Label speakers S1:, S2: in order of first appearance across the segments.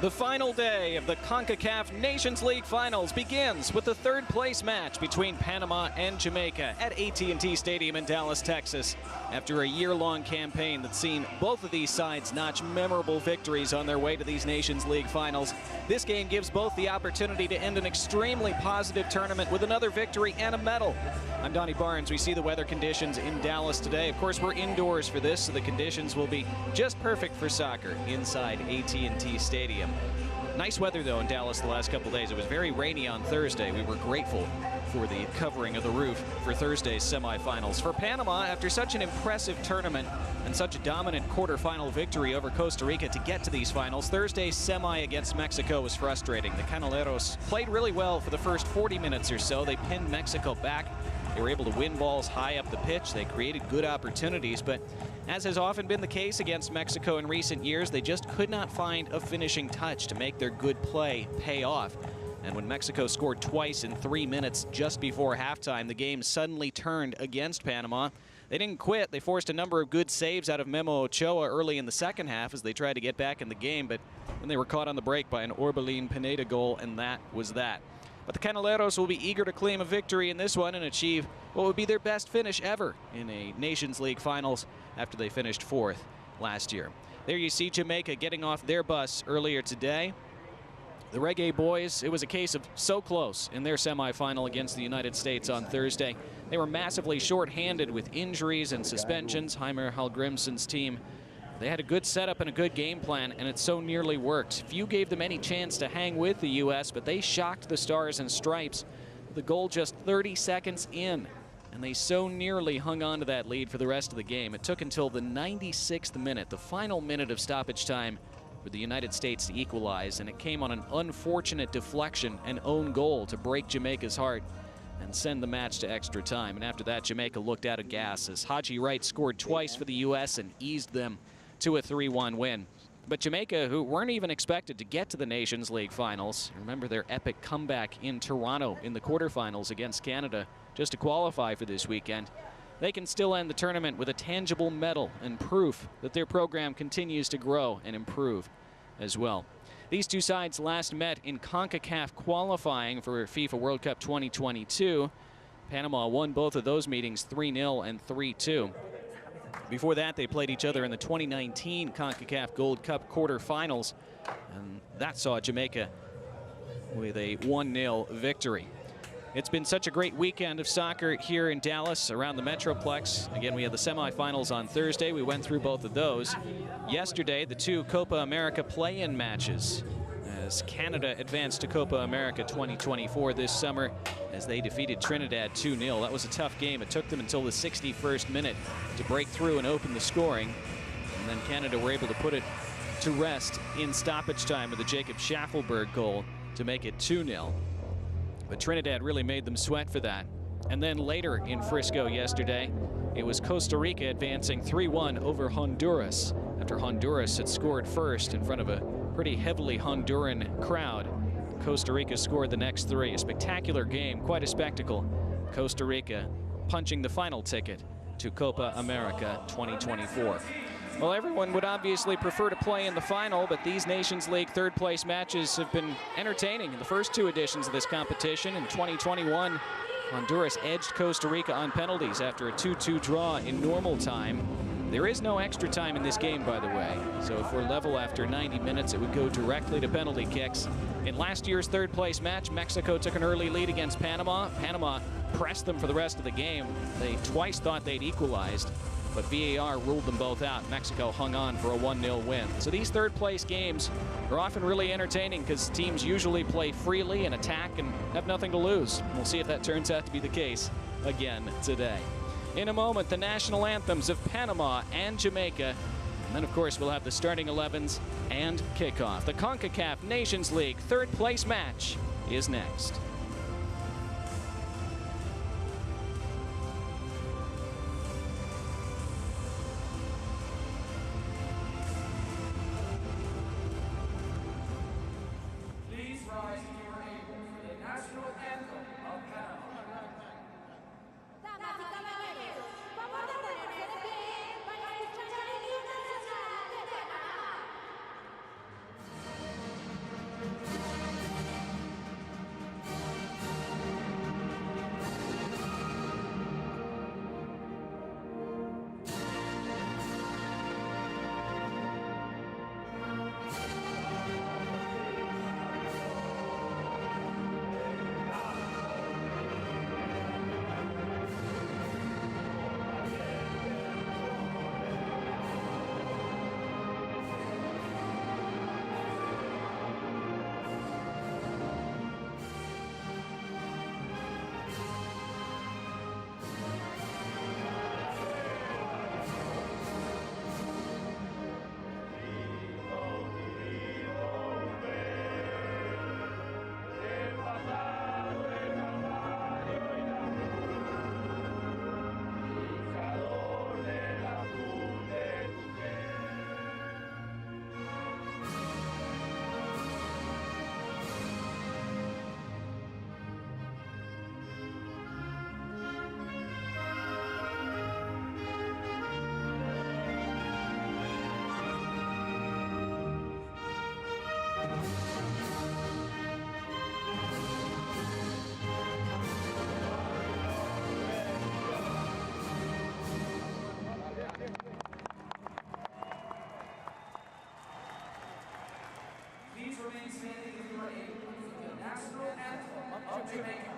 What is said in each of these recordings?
S1: The final day of the Concacaf Nations League Finals begins with the third-place match between Panama and Jamaica at AT&T Stadium in Dallas, Texas. After a year-long campaign that's seen both of these sides notch memorable victories on their way to these Nations League Finals, this game gives both the opportunity to end an extremely positive tournament with another victory and a medal. I'm Donnie Barnes. We see the weather conditions in Dallas today. Of course, we're indoors for this, so the conditions will be just perfect for soccer inside AT&T Stadium. Nice weather, though, in Dallas the last couple days. It was very rainy on Thursday. We were grateful for the covering of the roof for Thursday's semifinals. For Panama, after such an impressive tournament and such a dominant quarterfinal victory over Costa Rica to get to these finals, Thursday's semi against Mexico was frustrating. The Canaleros played really well for the first 40 minutes or so. They pinned Mexico back. They were able to win balls high up the pitch. They created good opportunities, but as has often been the case against Mexico in recent years, they just could not find a finishing touch to make their good play pay off. And when Mexico scored twice in 3 minutes just before halftime, the game suddenly turned against Panama. They didn't quit. They forced a number of good saves out of Memo Ochoa early in the second half as they tried to get back in the game, but then they were caught on the break by an Orbelin Pineda goal, and that was that. But the Canaleros will be eager to claim a victory in this one and achieve what would be their best finish ever in a Nations League Finals after they finished fourth last year. There you see Jamaica getting off their bus earlier today. The Reggae Boys, it was a case of so close in their semifinal against the United States on Thursday. They were massively short-handed with injuries and suspensions. Heimer Hallgrimsson's team, they had a good setup and a good game plan, and it so nearly worked. Few gave them any chance to hang with the U.S., but they shocked the Stars and Stripes. The goal just 30 seconds in, and they so nearly hung on to that lead for the rest of the game. It took until the 96th minute, the final minute of stoppage time, for the United States to equalize, and it came on an unfortunate deflection and own goal to break Jamaica's heart and send the match to extra time. And after that, Jamaica looked out of gas as Haji Wright scored twice for the U.S. and eased them to a 3-1 win. But Jamaica, who weren't even expected to get to the Nations League Finals, remember their epic comeback in Toronto in the quarterfinals against Canada just to qualify for this weekend, they can still end the tournament with a tangible medal and proof that their program continues to grow and improve as well. These two sides last met in CONCACAF qualifying for FIFA World Cup 2022. Panama won both of those meetings 3-0 and 3-2. Before that, they played each other in the 2019 CONCACAF Gold Cup quarterfinals, and that saw Jamaica with a 1-0 victory. It's been such a great weekend of soccer here in Dallas around the Metroplex. Again, we had the semifinals on Thursday. We went through both of those. Yesterday, the two Copa America play-in matches as Canada advanced to Copa America 2024 this summer as they defeated Trinidad 2-0. That was a tough game. It took them until the 61st minute to break through and open the scoring. And then Canada were able to put it to rest in stoppage time with a Jacob Schaffelberg goal to make it 2-0. But Trinidad really made them sweat for that. And then later in Frisco yesterday, it was Costa Rica advancing 3-1 over Honduras after Honduras had scored first in front of a pretty heavily Honduran crowd. Costa Rica scored the next three. A spectacular game, quite a spectacle. Costa Rica punching the final ticket to Copa America 2024. Well, everyone would obviously prefer to play in the final, but these Nations League third-place matches have been entertaining in the first two editions of this competition. In 2021, Honduras edged Costa Rica on penalties after a 2-2 draw in normal time. There is no extra time in this game, by the way, so if we're level after 90 minutes, it would go directly to penalty kicks. In last year's third-place match, Mexico took an early lead against Panama. Panama pressed them for the rest of the game. They twice thought they'd equalized, but VAR ruled them both out. Mexico hung on for a 1-0 win. So these third-place games are often really entertaining because teams usually play freely and attack and have nothing to lose. We'll see if that turns out to be the case again today. In a moment, the national anthems of Panama and Jamaica. And then, of course, we'll have the starting 11s and kickoff. The CONCACAF Nations League third-place match is next.
S2: remain standing if you are able with the national anthem of Jamaica.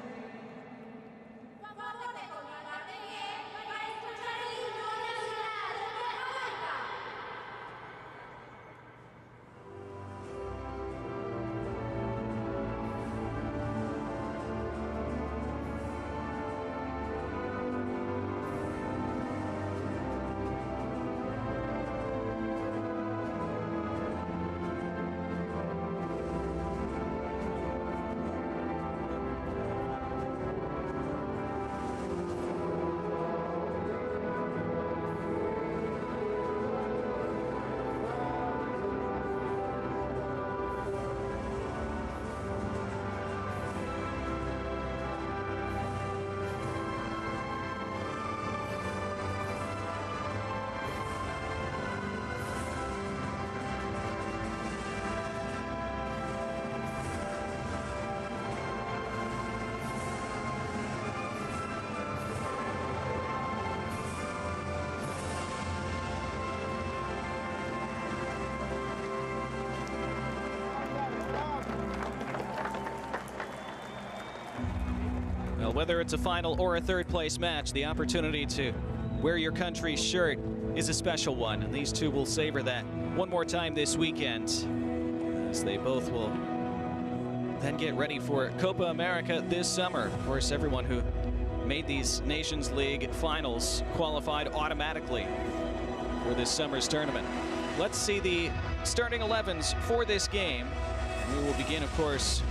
S1: Well, whether it's a final or a third-place match, the opportunity to wear your country's shirt is a special one, and these two will savor that one more time this weekend, as they both will then get ready for Copa America this summer. Of course, everyone who made these Nations League finals qualified automatically for this summer's tournament. Let's see the starting 11s for this game. We will begin, of course,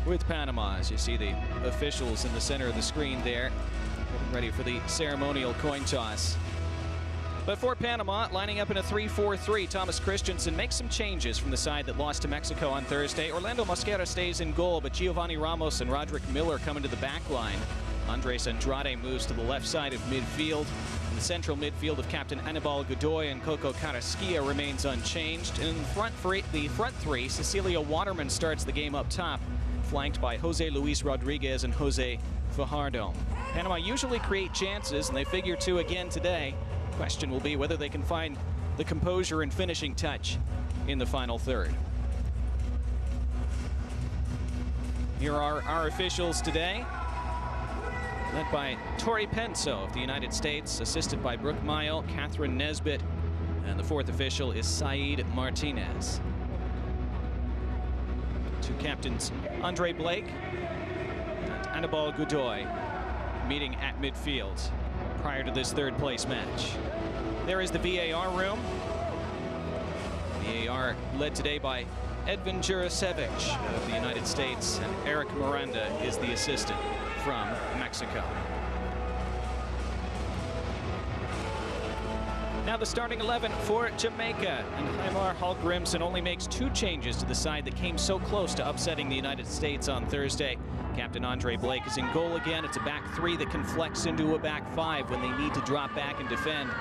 S1: with Panama, as you see the officials in the center of the screen there, getting ready for the ceremonial coin toss. But for Panama, lining up in a 3-4-3, Thomas Christensen makes some changes from the side that lost to Mexico on Thursday. Orlando Mosquera stays in goal, but Giovanni Ramos and Roderick Miller come into the back line. Andres Andrade moves to the left side of midfield. The central midfield of captain Anibal Godoy and Coco Carrasquilla remains unchanged. And in the front three, Cecilia Waterman starts the game up top, flanked by Jose Luis Rodriguez and Jose Fajardo. Panama usually create chances, and they figure to again today. Question will be whether they can find the composure and finishing touch in the final third. Here are our officials today, led by Tori Penso of the United States, assisted by Brooke Mayo, Catherine Nesbitt, and the fourth official is Saeed Martinez. Two captains, Andre Blake and Anibal Godoy, meeting at midfield prior to this third place match. There is the VAR room. VAR led today by Edvin Jurasevich of the United States, and Eric Miranda is the assistant from Mexico. Now the starting 11 for Jamaica, and Jaimar Hallgrimsson only makes 2 changes to the side that came so close to upsetting the United States on Thursday. Captain Andre Blake is in goal again. It's a back 3 that can flex into a back 5 when they need to drop back and defend,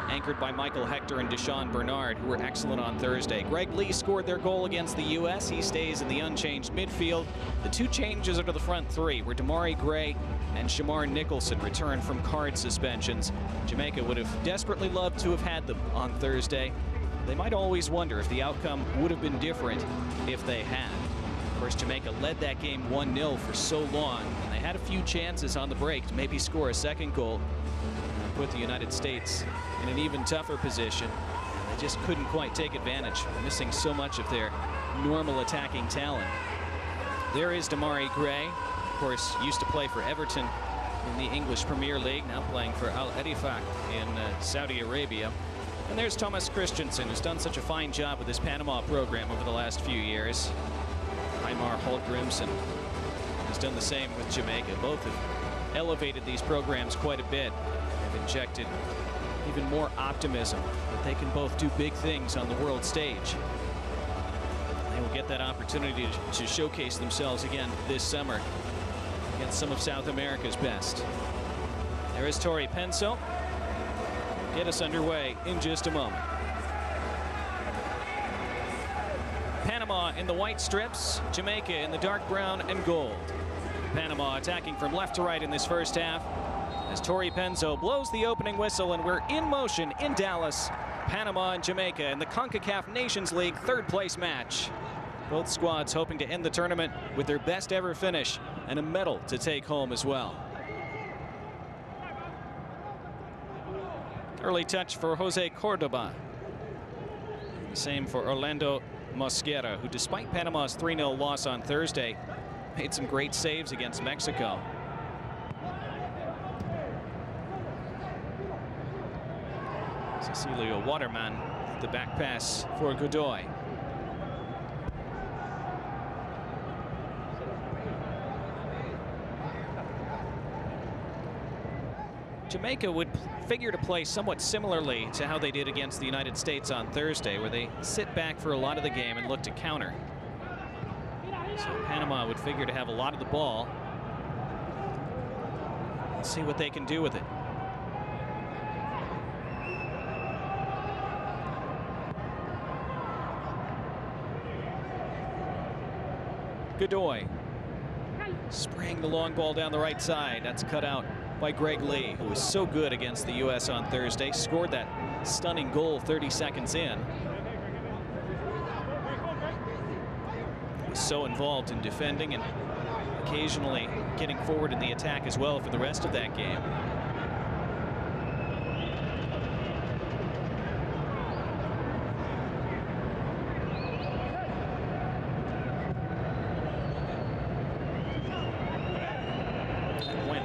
S1: anchored by Michael Hector and Deshaun Bernard, who were excellent on Thursday. Greg Lee scored their goal against the U.S. He stays in the unchanged midfield. The 2 changes are to the front 3, where Damari Gray and Shamar Nicholson return from card suspensions. Jamaica would have desperately loved to have had them on Thursday. They might always wonder if the outcome would have been different if they had. Of course, Jamaica led that game 1-0 for so long, and they had a few chances on the break to maybe score a second goal and put the United States in an even tougher position. They just couldn't quite take advantage, missing so much of their normal attacking talent. There is Damari Gray, of course, used to play for Everton in the English Premier League, now playing for Al Ettifaq in Saudi Arabia. And there's Thomas Christensen, who's done such a fine job with this Panama program over the last few years. Jaimar Hallgrimsson has done the same with Jamaica. Both have elevated these programs quite a bit, have injected even more optimism that they can both do big things on the world stage. They will get that opportunity to showcase themselves again this summer against some of South America's best. There is Tori Penso. Get us underway in just a moment. Panama in the white strips, Jamaica in the dark brown and gold. Panama attacking from left to right in this first half as Tori Penso blows the opening whistle, and we're in motion in Dallas. Panama and Jamaica in the Concacaf Nations League third place match Both squads hoping to end the tournament with their best ever finish and a medal to take home as well. Early touch for Jose Cordoba. The same for Orlando Mosquera, who despite Panama's 3-0 loss on Thursday, made some great saves against Mexico. Cecilio Waterman, the back pass for Godoy. Jamaica would figure to play somewhat similarly to how they did against the United States on Thursday, where they sit back for a lot of the game and look to counter. So Panama would figure to have a lot of the ball. Let's see what they can do with it. Godoy spraying the long ball down the right side. That's cut out by Greg Lee, who was so good against the U.S. on Thursday, scored that stunning goal 30 seconds in. Was so involved in defending and occasionally getting forward in the attack as well for the rest of that game.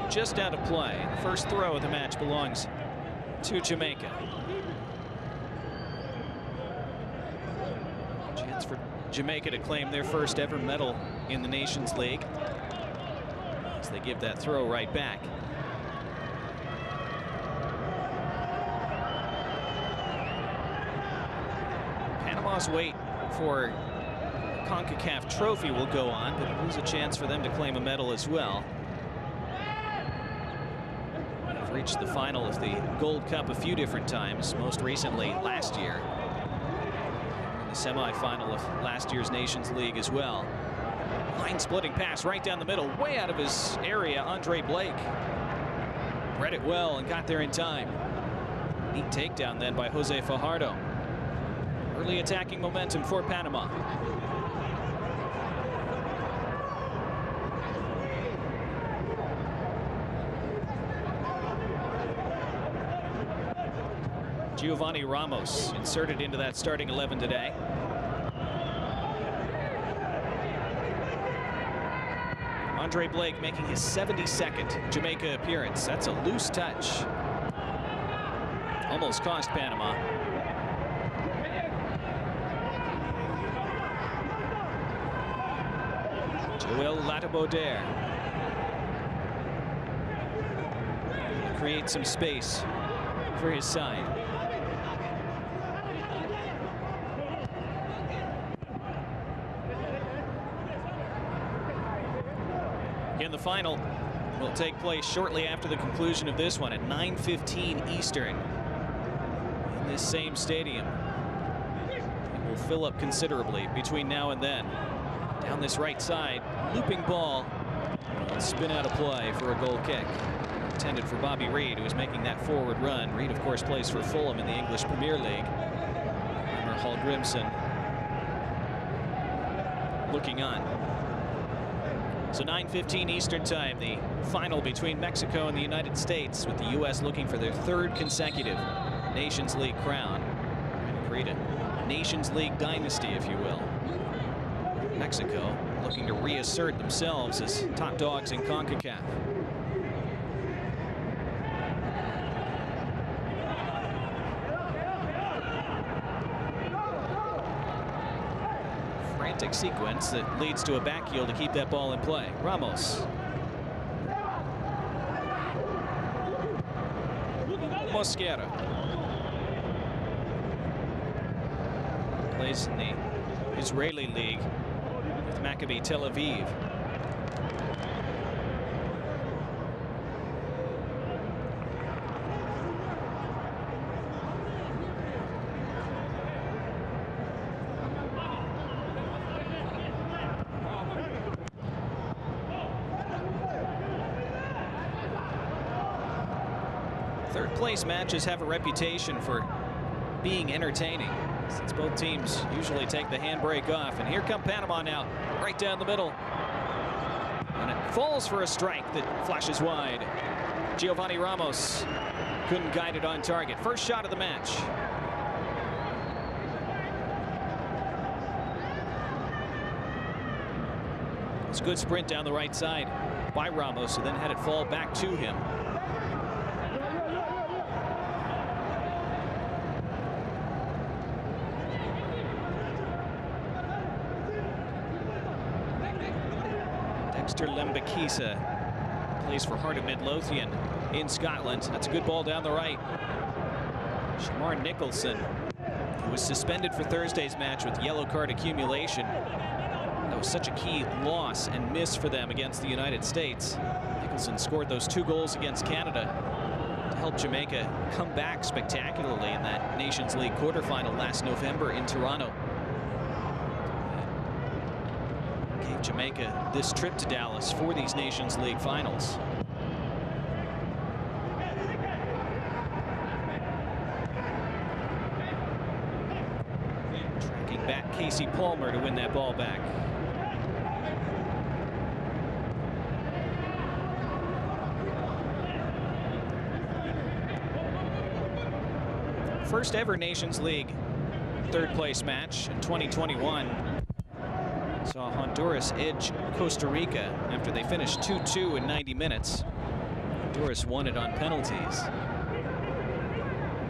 S1: Just out of play. The first throw of the match belongs to Jamaica. Chance for Jamaica to claim their first ever medal in the Nations League as they give that throw right back. Panama's wait for Concacaf trophy will go on, but there's a chance for them to claim a medal as well. Reached the final of the Gold Cup a few different times, most recently last year. In the semifinal of last year's Nations League as well. Line splitting pass right down the middle, way out of his area. Andre Blake read it well and got there in time. Neat takedown then by Jose Fajardo. Early attacking momentum for Panama. Giovanni Ramos inserted into that starting 11 today. Andre Blake making his 72nd Jamaica appearance. That's a loose touch. Almost cost Panama. Joel Latiboder. Create some space for his side. Again, the final will take place shortly after the conclusion of this one at 9:15 Eastern in this same stadium. It will fill up considerably between now and then. Down this right side, looping ball, spin out of play for a goal kick. Intended for Bobby Reid, who was making that forward run. Reid, of course, plays for Fulham in the English Premier League. Remember Hall Grimson looking on. So 9:15 Eastern time, the final between Mexico and the United States, with the U.S. looking for their third consecutive Nations League crown. Create a Nations League dynasty, if you will. Mexico looking to reassert themselves as top dogs in Concacaf. Frantic sequence that leads to a back heel to keep that ball in play. Ramos. Mosquera. Plays in the Israeli League with Maccabi Tel Aviv. Third place matches have a reputation for being entertaining. since both teams usually take the handbrake off. And here come Panama now, right down the middle. And it falls for a strike that flashes wide. Giovanni Ramos couldn't guide it on target. First shot of the match. It's a good sprint down the right side by Ramos, who then had it fall back to him. Dexter Lembakisa plays for Heart of Midlothian in Scotland. That's a good ball down the right. Shamar Nicholson, who was suspended for Thursday's match with yellow card accumulation. That was such a key loss and miss for them against the United States. Nicholson scored those 2 goals against Canada to help Jamaica come back spectacularly in that Nations League quarterfinal last November in Toronto. Gave Jamaica this trip to Dallas for these Nations League finals. Tracking back Casey Palmer to win that ball back. First ever Nations League third place match in 2021 saw Honduras edge Costa Rica after they finished 2-2 in 90 minutes. Honduras won it on penalties.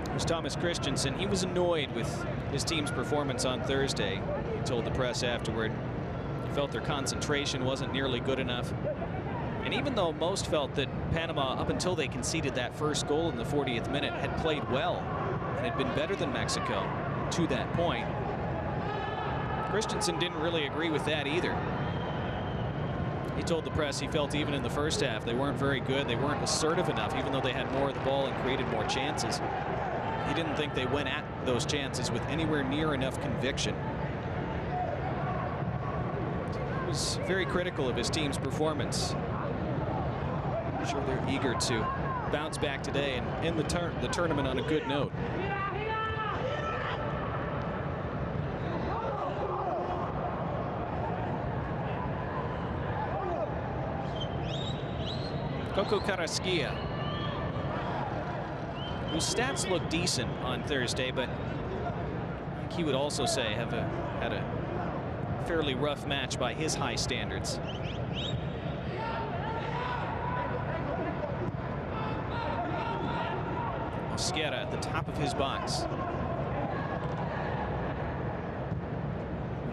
S1: It was Thomas Christensen. He was annoyed with his team's performance on Thursday. He told the press afterward he felt their concentration wasn't nearly good enough. And even though most felt that Panama, up until they conceded that first goal in the 40th minute, had played well and had been better than Mexico to that point, Christensen didn't really agree with that either. He told the press he felt even in the first half they weren't very good. They weren't assertive enough, even though they had more of the ball and created more chances. He didn't think they went at those chances with anywhere near enough conviction. He was very critical of his team's performance. I'm sure they're eager to bounce back today and end the tournament on a good note. Coco Carrasquilla, whose stats look decent on Thursday, but he would also say had a fairly rough match by his high standards. Mosquera at the top of his box.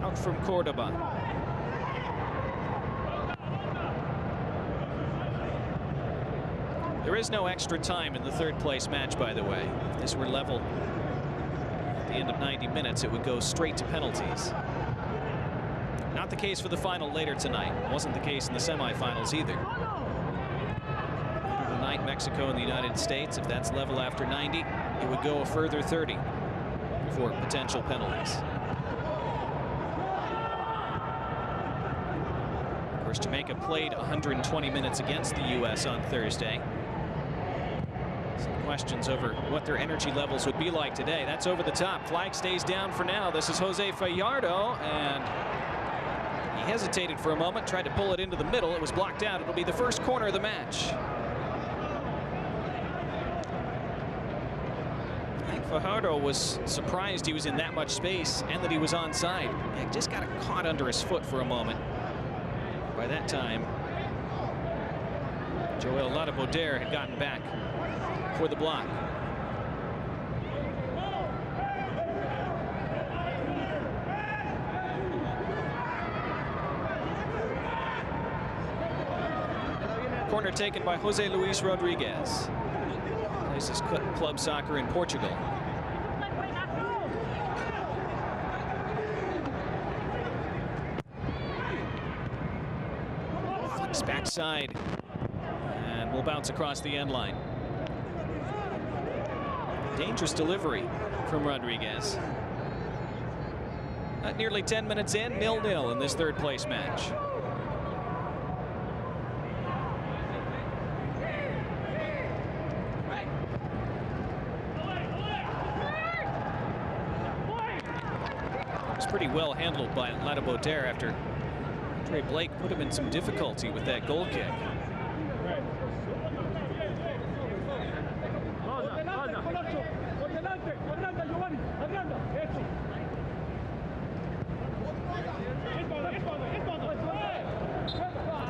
S1: Out from Cordoba. There is no extra time in the third place match, by the way. If this were level at the end of 90 minutes, it would go straight to penalties. Not the case for the final later tonight. Wasn't the case in the semifinals either. Later tonight, Mexico and the United States, if that's level after 90, it would go a further 30 for potential penalties. Of course, Jamaica played 120 minutes against the U.S. on Thursday. Some questions over what their energy levels would be like today. That's over the top. Flag stays down for now. This is Jose Fajardo, and he hesitated for a moment, tried to pull it into the middle. It was blocked out. It'll be the first corner of the match. I think Fajardo was surprised he was in that much space and that he was onside. He just got it caught under his foot for a moment. By that time, Joel Ladaboder had gotten back for the block. Corner taken by Jose Luis Rodriguez. Plays his club soccer in Portugal. Flicks backside and will bounce across the end line. Dangerous delivery from Rodriguez. Nearly 10 minutes in, 0-0 in this third place match. was pretty well handled by Ladaboter after Trey Blake put him in some difficulty with that goal kick.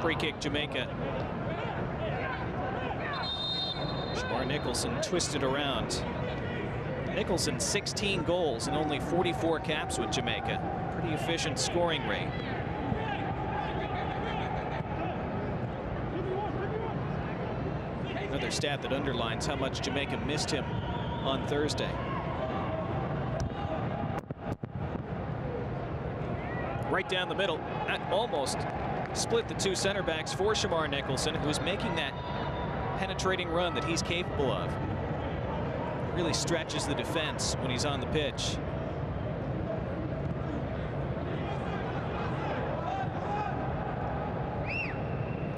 S1: Free kick, Jamaica. Shamar Nicholson twisted around. Nicholson 16 goals and only 44 caps with Jamaica. Pretty efficient scoring rate. Another stat that underlines how much Jamaica missed him on Thursday. Right down the middle, that almost split the two center backs for Shamar Nicholson, who is making that penetrating run that he's capable of. Really stretches the defense when he's on the pitch.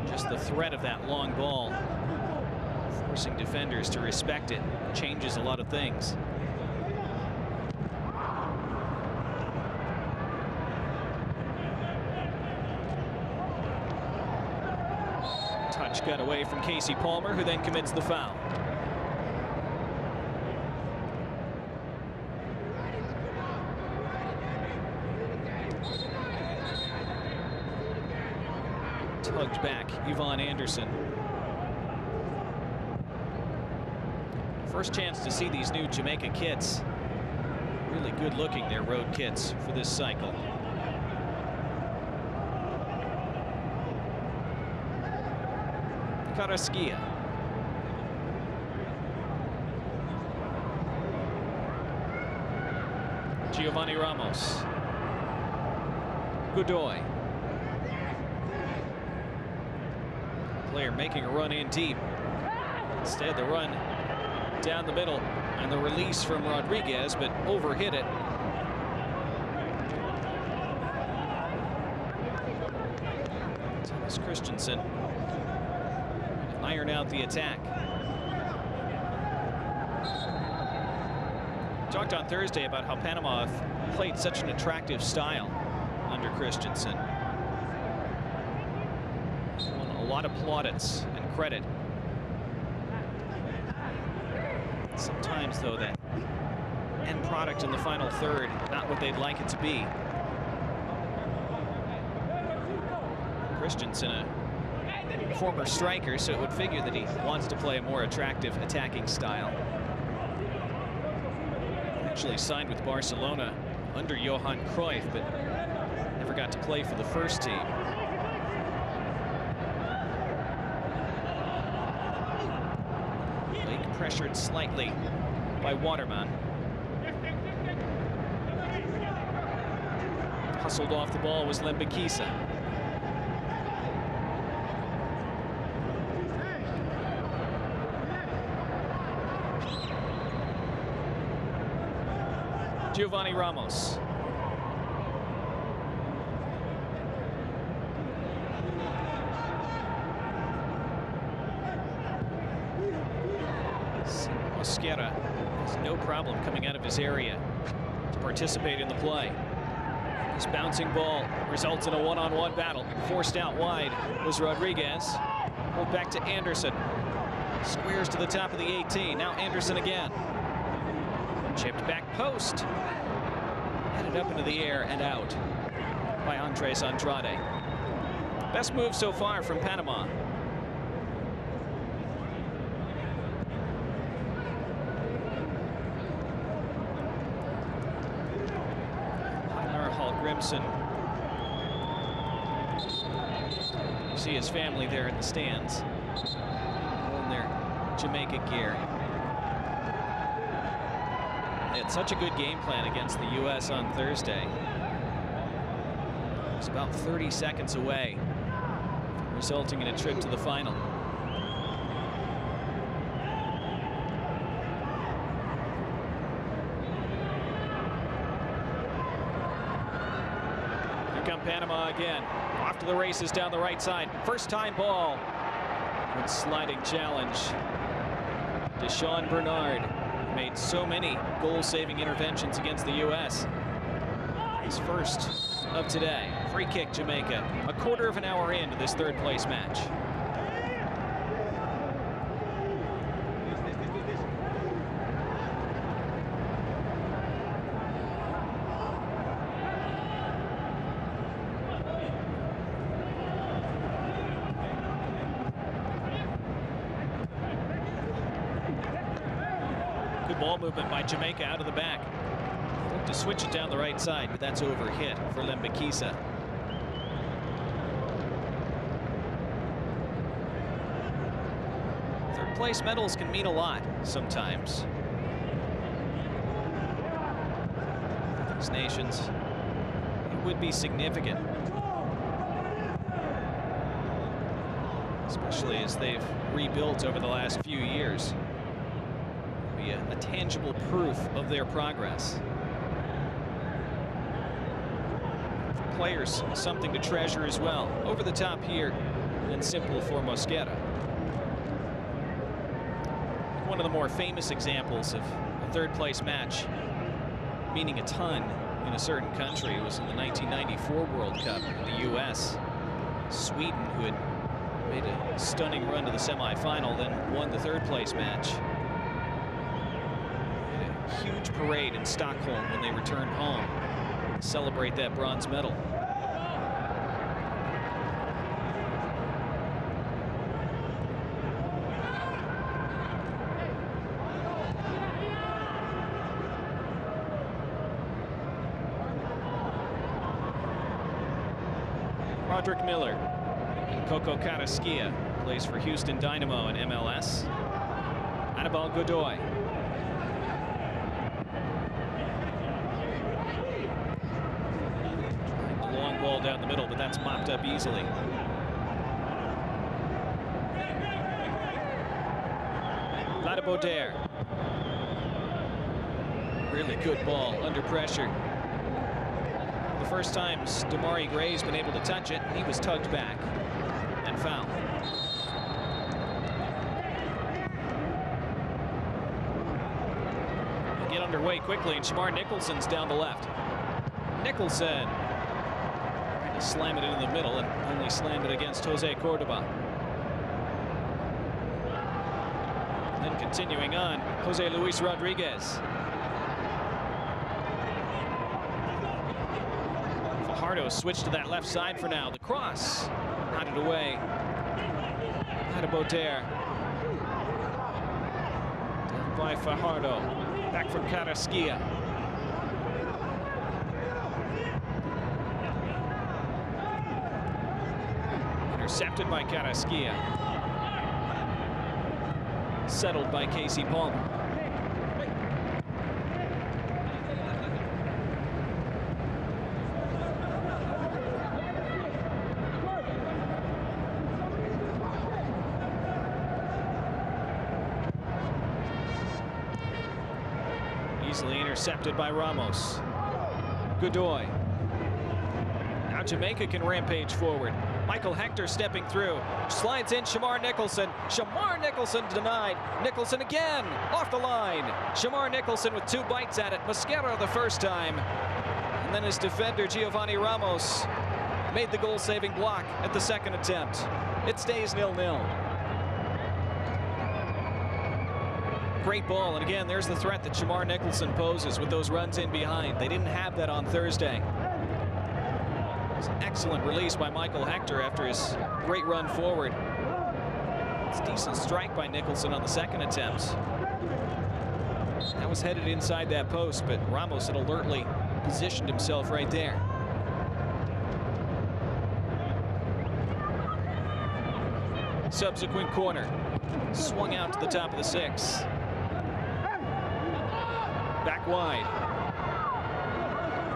S1: Just the threat of that long ball, forcing defenders to respect it, changes a lot of things. Touch got away from Casey Palmer, who then commits the foul. Tugged back, Yvonne Anderson. First chance to see these new Jamaica kits. Really good looking, their road kits for this cycle. Carrasquilla. Giovanni Ramos. Godoy. Player making a run in deep. Instead, the run down the middle and the release from Rodriguez, but overhit it. Thomas Christensen iron out the attack. Talked on Thursday about how Panama have played such an attractive style under Christensen. Won a lot of plaudits and credit. Sometimes, though, that end product in the final third, not what they'd like it to be. Christensen, a former striker, so it would figure that he wants to play a more attractive attacking style. Actually signed with Barcelona under Johan Cruyff, but never got to play for the first team. Blake pressured slightly by Waterman. Hustled off the ball was Lembikisa. Giovanni Ramos. Mosquera has no problem coming out of his area to participate in the play. This bouncing ball results in a one-on-one battle. Forced out wide was Rodriguez. Pulled back to Anderson. Squares to the top of the 18. Now Anderson again. Chipped back post. Headed up into the air and out by Andres Andrade. Best move so far from Panama. Hall Grimson. You see his family there in the stands. All in their Jamaica gear. They had such a good game plan against the U.S. on Thursday. It was about 30 seconds away, resulting in a trip to the final. Here come Panama again. Off to the races down the right side. First time ball. Good sliding challenge. Deshaun Bernard made so many goal-saving interventions against the U.S. His first of today. Free kick, Jamaica. A quarter of an hour into this third place match. Good ball movement by Jamaica out of the back. Look to switch it down the right side, but that's overhit for Lembekisa. Third place medals can mean a lot sometimes. For these nations, it would be significant. Especially as they've rebuilt over the last few years. Be a tangible proof of their progress. Players, something to treasure as well. Over the top here and simple for Mosquera. One of the more famous examples of a third place match meaning a ton in a certain country was in the 1994 World Cup in the US. Sweden, who had made a stunning run to the semifinal, then won the third place match. Had a huge parade in Stockholm when they returned home to celebrate that bronze medal. Roderick Miller, Coco Carrasquilla plays for Houston Dynamo in MLS. Anibal Godoy. The long ball down the middle, but that's mopped up easily. Vlade Boder. Really good ball under pressure. The first time Damari Gray's been able to touch it, he was tugged back and fouled. They get underway quickly, and Shamar Nicholson's down the left. Nicholson trying to slam it into the middle and only slammed it against Jose Cordoba. Then continuing on, Jose Luis Rodriguez. Fajardo switched to that left side for now. The cross, nodded away. Vlade Boder. Down by Fajardo. Back from Carrasquilla. Intercepted by Carrasquilla. Settled by Casey Palmer. Easily intercepted by Ramos. Godoy. Now Jamaica can rampage forward. Michael Hector stepping through. Slides in Shamar Nicholson. Shamar Nicholson denied. Nicholson again off the line. Shamar Nicholson with 2 bites at it. Mosquera the first time. And then his defender Giovanni Ramos made the goal-saving block at the second attempt. It stays 0-0. Great ball, and again, there's the threat that Shamar Nicholson poses with those runs in behind. They didn't have that on Thursday. It's an excellent release by Michael Hector after his great run forward. It's a decent strike by Nicholson on the second attempt. That was headed inside that post, but Ramos had alertly positioned himself right there. Subsequent corner. Swung out to the top of the 6. Back wide.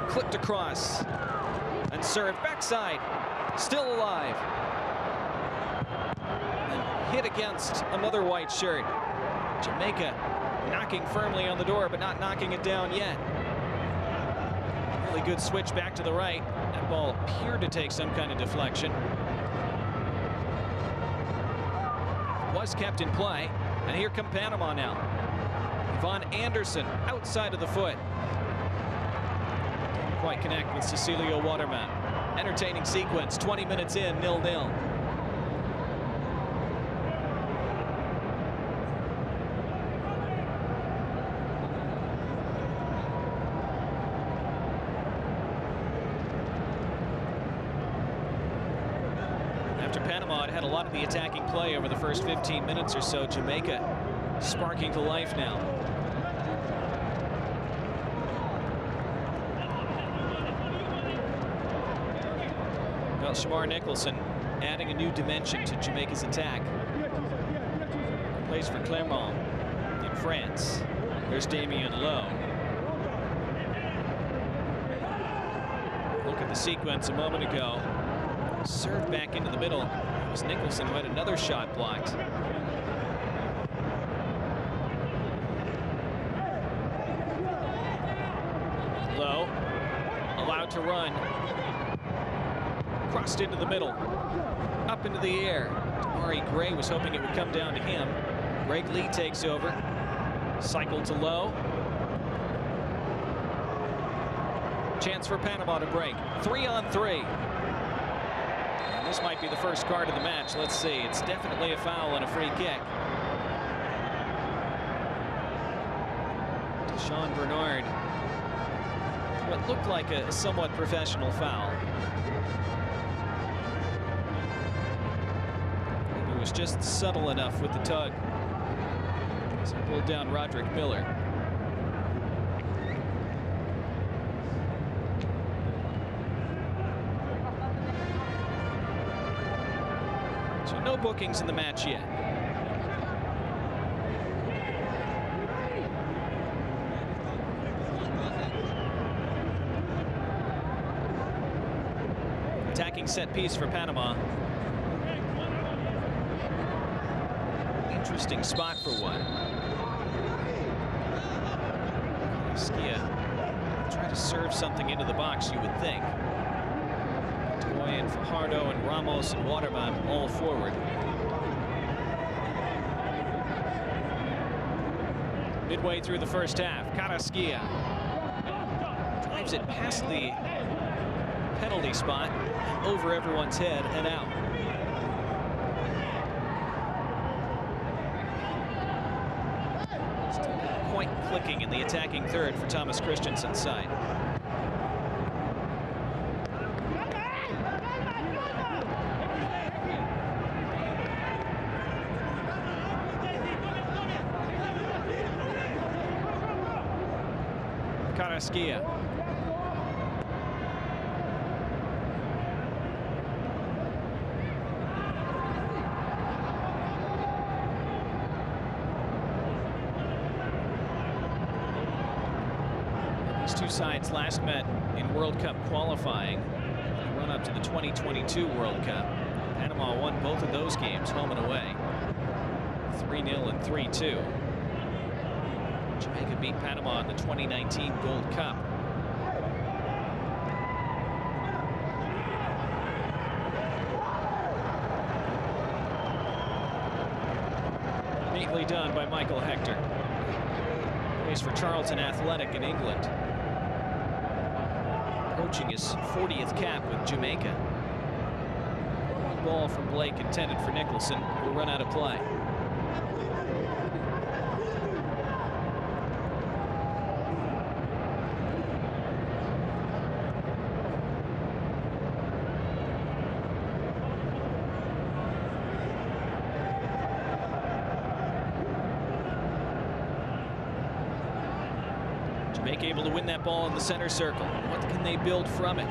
S1: Clipped across. And served backside. Still alive. And hit against another white shirt. Jamaica knocking firmly on the door, but not knocking it down yet. Really good switch back to the right. That ball appeared to take some kind of deflection. Was kept in play, and here come Panama now. Von Anderson outside of the foot. quite connect with Cecilio Waterman. Entertaining sequence, 20 minutes in, 0-0. After Panama had a lot of the attacking play over the first 15 minutes or so, Jamaica sparking to life now. Well, Shamar Nicholson adding a new dimension to Jamaica's attack. Plays for Clermont in France. There's Damien Lowe. Look at the sequence a moment ago. Served back into the middle. It was Nicholson who had another shot blocked. Lowe allowed to run. Crossed into the middle. Up into the air. Damari Gray was hoping it would come down to him. Greg Lee takes over. Cycle to Lowe. Chance for Panama to break. 3-on-3. And this might be the first card of the match. Let's see. It's definitely a foul and a free kick. Deshaun Bernard. What looked like a somewhat professional foul. It was just subtle enough with the tug. So he pulled down Roderick Miller. So no bookings in the match yet. Attacking set piece for Panama. Interesting spot for one. Skia try to serve something into the box, you would think. Toy and Fajardo and Ramos and Waterman all forward. Midway through the first half, Carrasquilla drives it past the penalty spot, over everyone's head and out. Still not quite clicking in the attacking third for Thomas Christensen's side. Carrasquilla. These two sides last met in World Cup qualifying. They run up to the 2022 World Cup. Panama won both of those games, home and away. 3-0 and 3-2. Jamaica beat Panama in the 2019 Gold Cup. Neatly done by Michael Hector. Plays for Charlton Athletic in England. Approaching his 40th cap with Jamaica. Ball from Blake intended for Nicholson, will run out of play. Jamaica able to win that ball in the center circle. What can they build from it?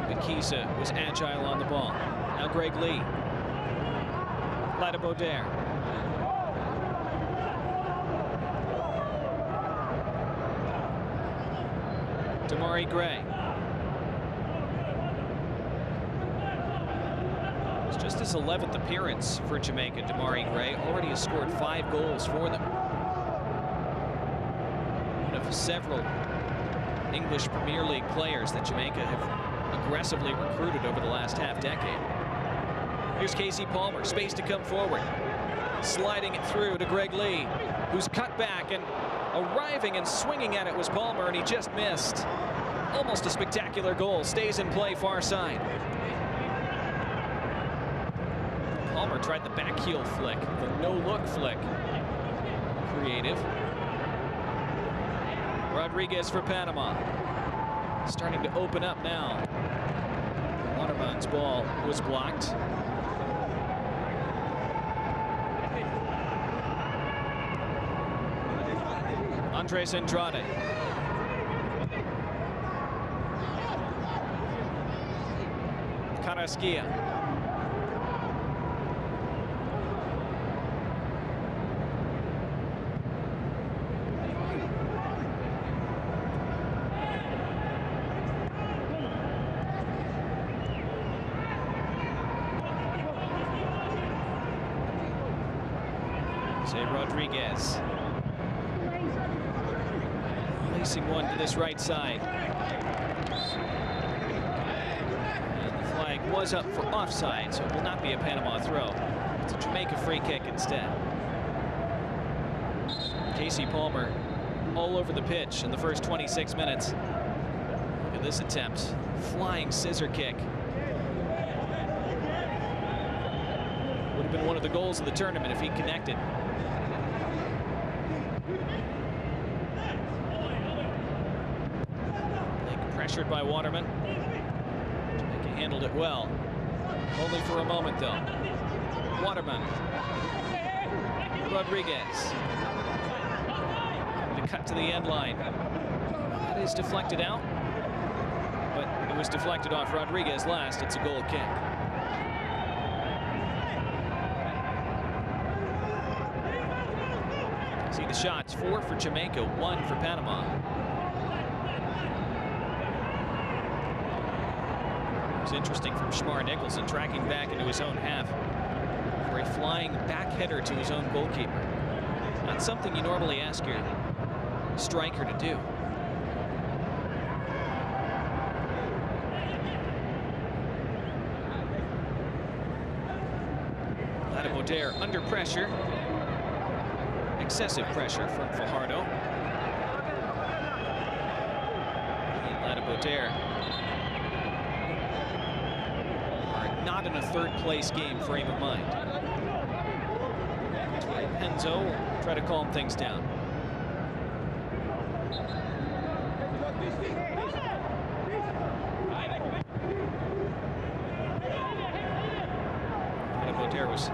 S1: Bakisa was agile on the ball. Now Greg Lee. Lada Baudère. Damari Gray. It's just his 11th appearance for Jamaica. Damari Gray already has scored 5 goals for them. One of several English Premier League players that Jamaica have aggressively recruited over the last half-decade. Here's Casey Palmer, space to come forward. Sliding it through to Greg Lee, who's cut back, and Arriving and swinging at it was Palmer, and he just missed. Almost a spectacular goal. Stays in play far side. Palmer tried the back heel flick, the no-look flick. Creative. Rodriguez for Panama. Starting to open up now. Waterman's ball was blocked. Andres Andrade. Carrasquilla. Say Rodriguez. Placing one to this right side. And the flag was up for offside, so it will not be a Panama throw. It's a Jamaica free kick instead. Casey Palmer all over the pitch in the first 26 minutes. Look at this attempt. Flying scissor kick. Would have been one of the goals of the tournament if he connected. Pressured by Waterman. Jamaica handled it well. Only for a moment, though. Waterman. Rodriguez. The cut to the end line. That is deflected out. But it was deflected off Rodriguez last. It's a goal kick. See the shots. 4 for Jamaica, 1 for Panama. It's interesting from Shamar Nicholson tracking back into his own half for a flying back header to his own goalkeeper. Not something you normally ask your striker to do. Boter under pressure. Excessive pressure from Fajardo. And Boter are not in a third-place game frame of mind. Penzo will try to calm things down. Boter was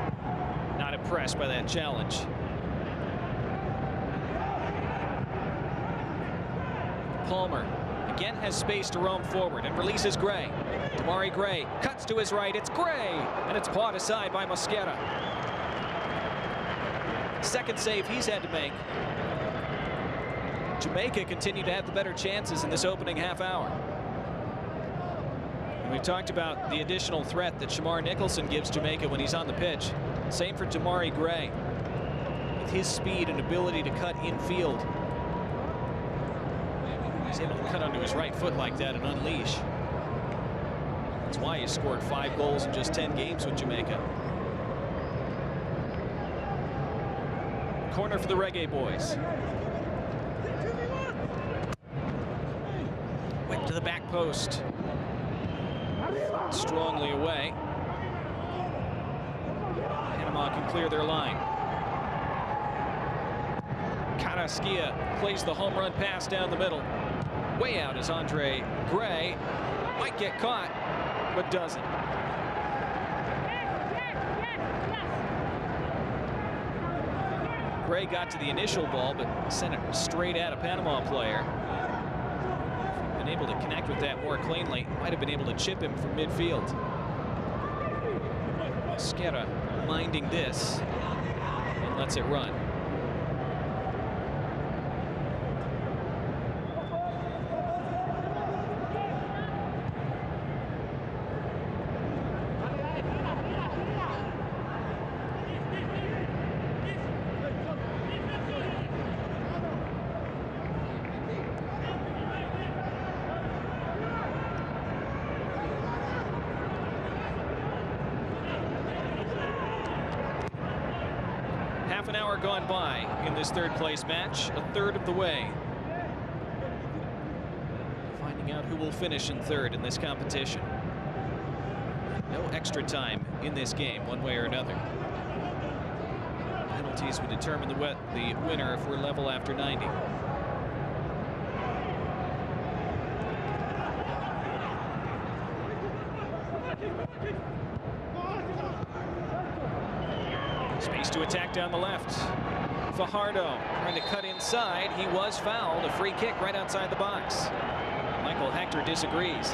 S1: not impressed by that challenge. Palmer again has space to roam forward and releases Gray. Damari Gray cuts to his right. It's Gray, and it's pawed aside by Mosquera. Second save he's had to make. Jamaica continue to have the better chances in this opening half hour. We've talked about the additional threat that Shamar Nicholson gives Jamaica when he's on the pitch. Same for Damari Gray. With his speed and ability to cut infield, he's able to cut onto his right foot like that and unleash. That's why he scored 5 goals in just 10 games with Jamaica. Corner for the Reggae Boys. Whip to the back post. Strongly away. Panama can clear their line. Carrasquilla plays the home run pass down the middle. Way out is Andre Gray. Might get caught, but doesn't. Gray got to the initial ball, but sent it straight at a Panama player. Been able to connect with that more cleanly. Might have been able to chip him from midfield. Mosquera minding this and lets it run. Half an hour gone by in this third place match, a third of the way. Finding out who will finish in third in this competition. No extra time in this game, one way or another. Penalties would determine the winner if we're level after 90. Space to attack down the left. Fajardo trying to cut inside. He was fouled. A free kick right outside the box. Michael Hector disagrees.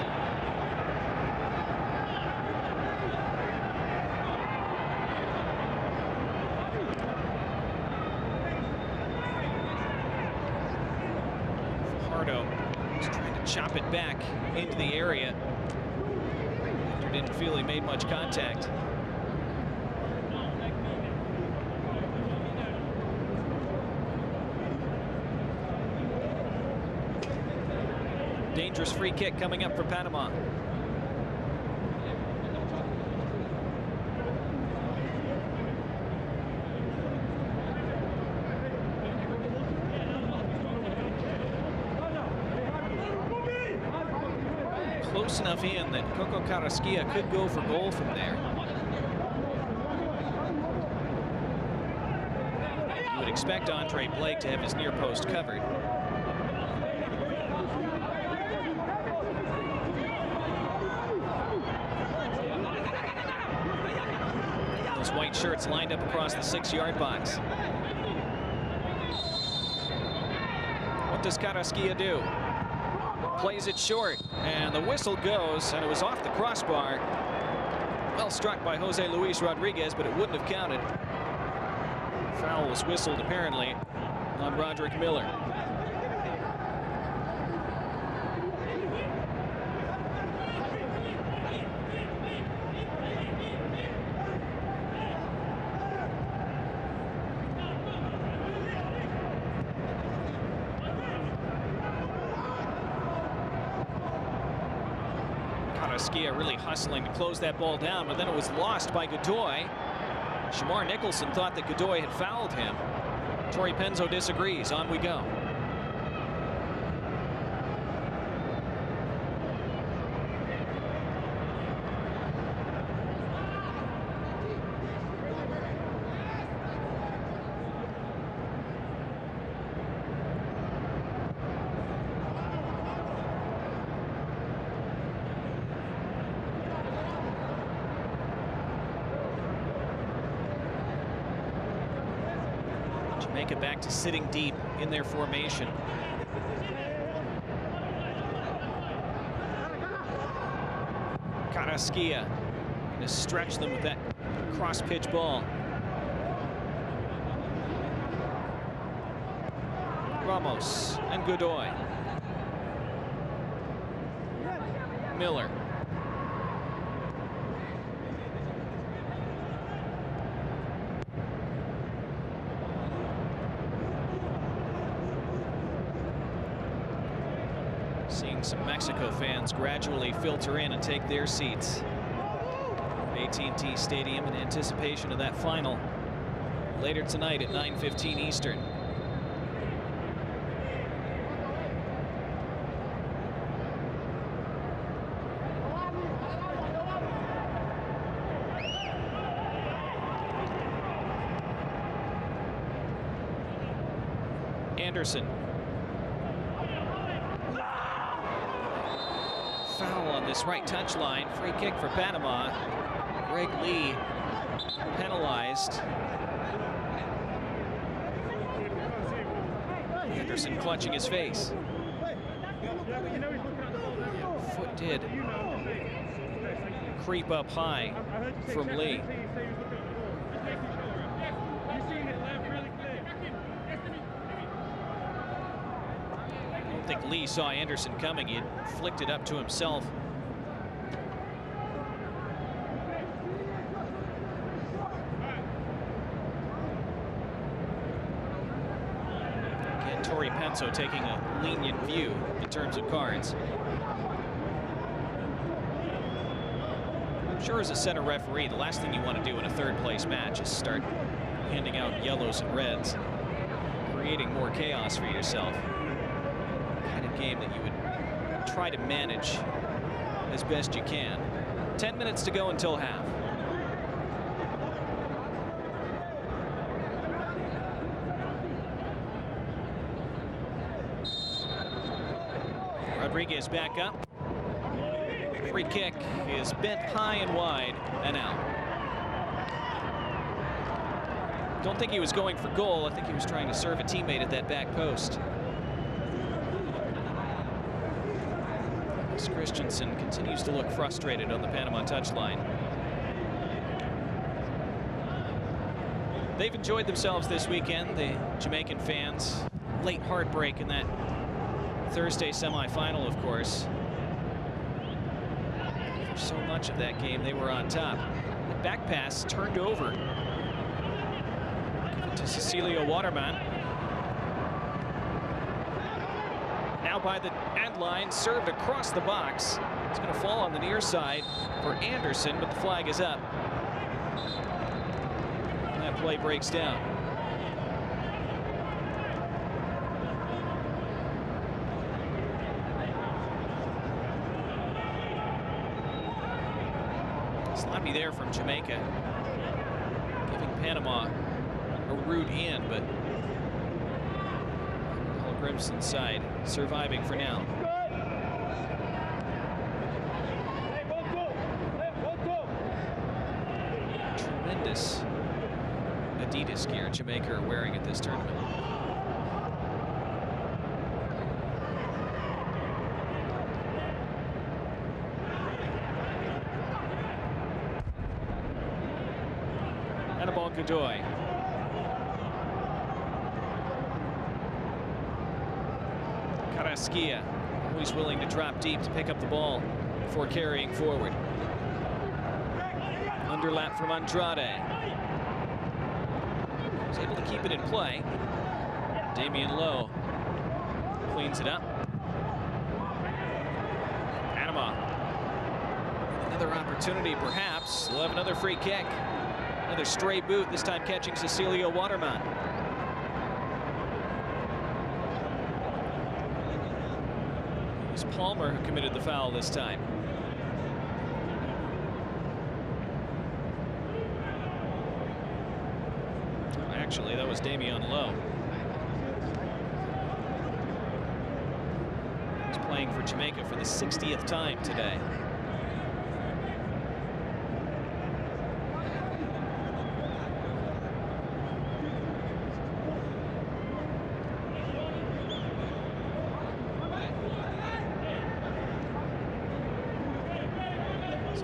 S1: Fajardo is trying to chop it back into the area. Hector didn't feel he made much contact. Dangerous free kick coming up for Panama. Close enough in that Coco Carrasquilla could go for goal from there. You would expect Andre Blake to have his near post covered. Those white shirts lined up across the 6-yard box. What does Carrasquilla do? Plays it short, and the whistle goes, and it was off the crossbar. Well struck by Jose Luis Rodriguez, but it wouldn't have counted. Foul was whistled apparently on Roderick Miller. Carrasquilla really hustling to close that ball down, but then it was lost by Godoy. Shamar Nicholson thought that Godoy had fouled him. Torrey Penzo disagrees. On we go. Jamaica back to sitting deep in their formation. Carrasquilla going to stretch them with that cross-pitch ball. Ramos and Godoy. Miller. Seeing some Mexico fans gradually filter in and take their seats at AT&T Stadium in anticipation of that final later tonight at 9:15 Eastern. Anderson. Foul on this right touch line. Free kick for Panama. Greg Lee penalized. Anderson clutching his face. Foot did creep up high from Lee. I don't think Lee saw Anderson coming. He had flicked it up to himself. Again, Torrey Penzo taking a lenient view in terms of cards. I'm sure as a center referee, the last thing you want to do in a third place match is start handing out yellows and reds, creating more chaos for yourself. The kind of game that you would try to manage as best you can. 10 minutes to go until half. Rodriguez back up. Free kick is bent high and wide and out. Don't think he was going for goal. I think he was trying to serve a teammate at that back post. Christensen continues to look frustrated on the Panama touchline. They've enjoyed themselves this weekend, the Jamaican fans. Late heartbreak in that Thursday semifinal, of course. For so much of that game, they were on top. The back pass turned over. Give it to Cecilio Waterman. Now by the end line, served across the box. It's going to fall on the near side for Anderson, but the flag is up. And that play breaks down. Sloppy there from Jamaica, giving Panama a route in, but Grimson's side surviving for now. Tremendous Adidas gear Jamaica are wearing at this tournament. And a ball Godoy. Carrasquilla, always willing to drop deep to pick up the ball before carrying forward. Underlap from Andrade. Was able to keep it in play. Damian Lowe cleans it up. Panama. Another opportunity, perhaps. They'll have another free kick. Another stray boot, this time catching Cecilio Waterman. Palmer who committed the foul this time. Actually, that was Damian Lowe. He's playing for Jamaica for the 60th time today.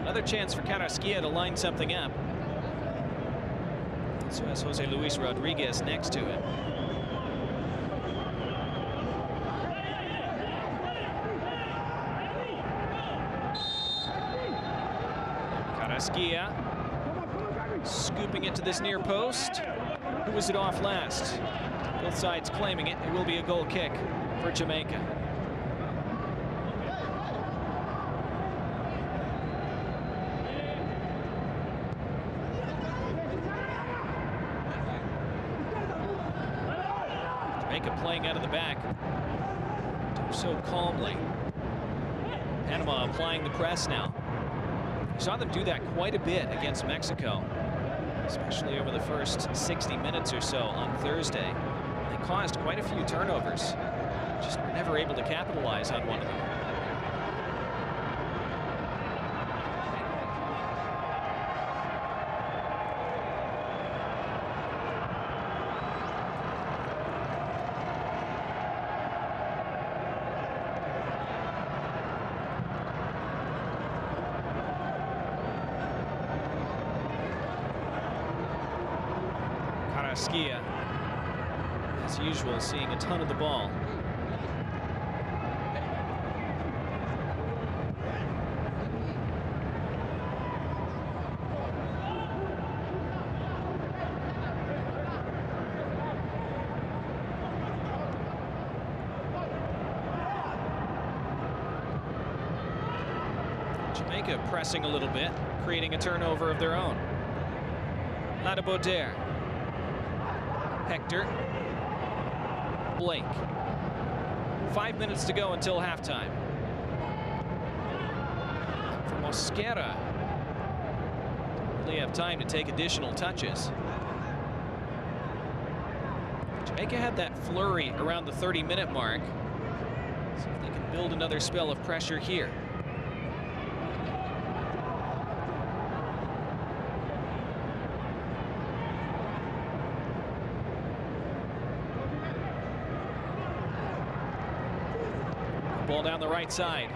S1: Another chance for Carrasquilla to line something up. So has Jose Luis Rodriguez next to him. Carrasquilla scooping it to this near post. Who was it off last? Both sides claiming it. It will be a goal kick for Jamaica. Playing out of the back. Do so calmly. Panama applying the press now. We saw them do that quite a bit against Mexico, especially over the first 60 minutes or so on Thursday. They caused quite a few turnovers. Just were never able to capitalize on one of them. Carrasquilla, as usual, seeing a ton of the ball. Jamaica pressing a little bit, creating a turnover of their own. Ladeboder. Hector. Blake. 5 minutes to go until halftime. For Mosquera. They have time to take additional touches. Jamaica had that flurry around the 30-minute mark. See if they can build another spell of pressure here. Ball down the right side.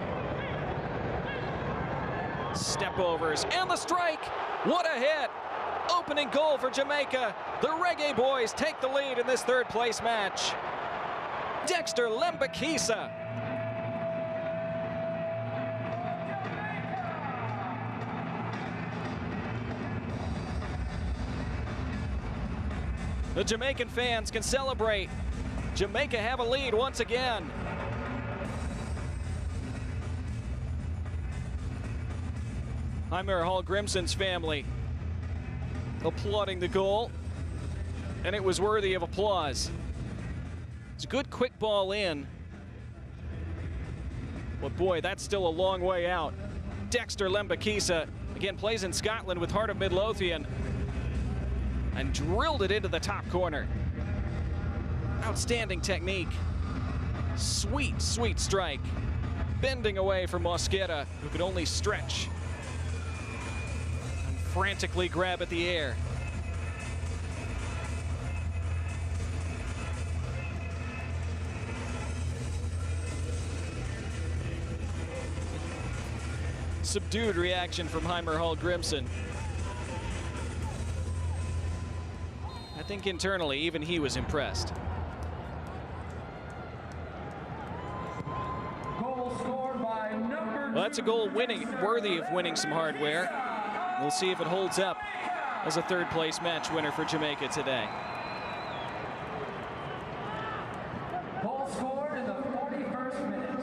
S1: Step overs and the strike. What a hit. Opening goal for Jamaica. The Reggae Boys take the lead in this third place match. Dexter Lembakisa. The Jamaican fans can celebrate. Jamaica have a lead once again. Heimer Hall Grimson's family applauding the goal, and it was worthy of applause. It's a good quick ball in, but boy, that's still a long way out. Dexter Lembakisa again plays in Scotland with Heart of Midlothian and drilled it into the top corner. Outstanding technique. Sweet, sweet strike. Bending away from Mosquera, who could only stretch and frantically grab at the air. Subdued reaction from Heimer Hall Grimson. I think internally, even he was impressed.
S2: Goal scored by number
S1: Well, that's a goal worthy of winning some hardware. We'll see if it holds up as a third place match winner for Jamaica today.
S2: Goal scored in the 41st minute.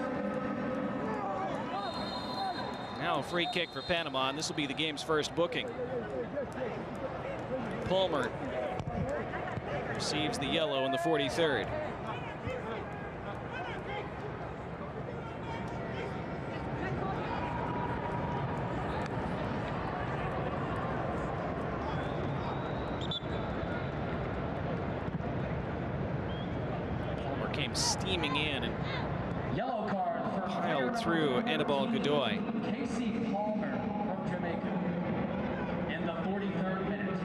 S1: Now a free kick for Panama, and this will be the game's first booking. Palmer receives the yellow in the 43rd. Palmer came steaming in and
S2: Yellow card for
S1: piled through Anibal Godoy.
S2: Casey Palmer from Jamaica in the 43rd minute.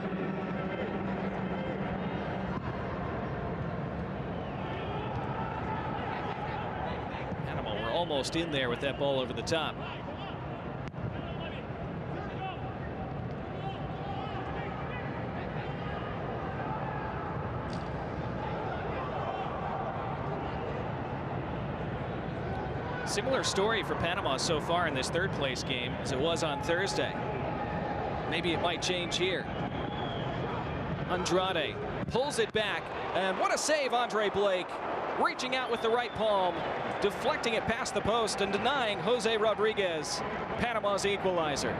S1: Panama were almost in there with that ball over the top. Similar story for Panama so far in this third place game as it was on Thursday. Maybe it might change here. Andrade pulls it back, and what a save, Andre Blake. Reaching out with the right palm, deflecting it past the post and denying Jose Rodriguez Panama's equalizer.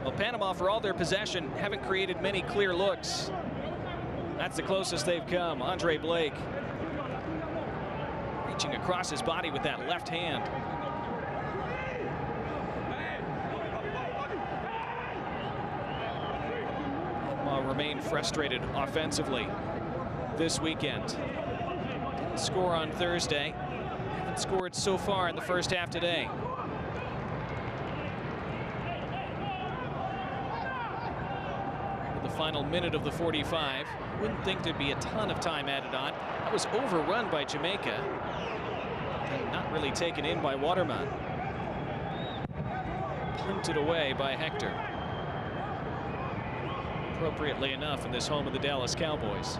S1: Well, Panama, for all their possession, haven't created many clear looks. That's the closest they've come. Andre Blake reaching across his body with that left hand. Remain frustrated offensively this weekend. Didn't score on Thursday. Haven't scored so far in the first half today. The final minute of the 45. Wouldn't think there'd be a ton of time added on. That was overrun by Jamaica and not really taken in by Waterman. Punted away by Hector. Appropriately enough in this home of the Dallas Cowboys.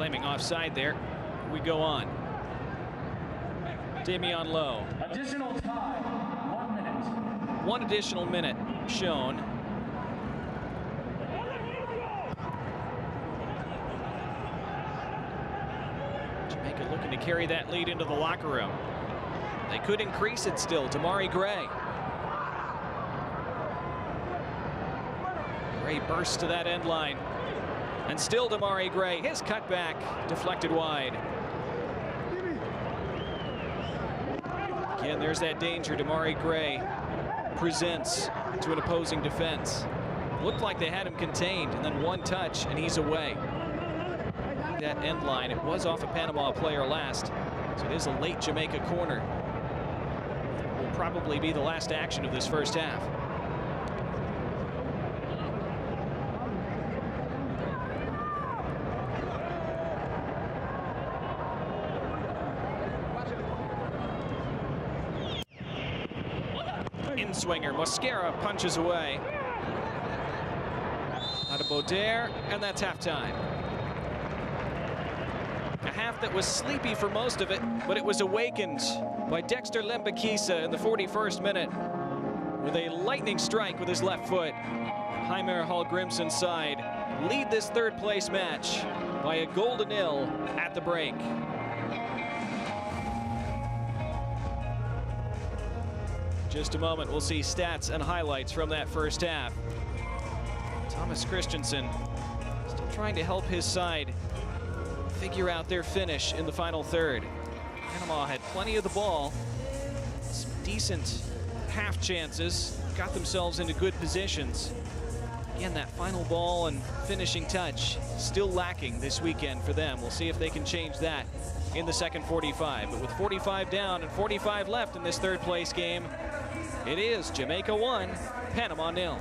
S1: claiming offside there. We go on. Damian Lowe.
S2: Additional time, 1 minute.
S1: One additional minute shown. Jamaica looking to carry that lead into the locker room. They could increase it still. Damari Gray. Gray bursts to that end line. And still Damari Gray. His cutback deflected wide. Again, there's that danger. Damari Gray presents to an opposing defense. Looked like they had him contained, and then one touch, and he's away. That end line, it was off a Panama player last, so it is a late Jamaica corner. Will probably be the last action of this first half. In-swinger, Mosquera punches away. Out of Baudelaire, and that's halftime. A half that was sleepy for most of it, but it was awakened by Dexter Lembakisa in the 41st minute with a lightning strike with his left foot. Jaime Hall-Grimson's side lead this third place match by a goal to nil at the break. Just a moment, we'll see stats and highlights from that first half. Thomas Christensen still trying to help his side figure out their finish in the final third. Panama had plenty of the ball, some decent half chances, got themselves into good positions. Again, that final ball and finishing touch still lacking this weekend for them. We'll see if they can change that in the second 45. But with 45 down and 45 left in this third place game, it is Jamaica 1, Panama 0.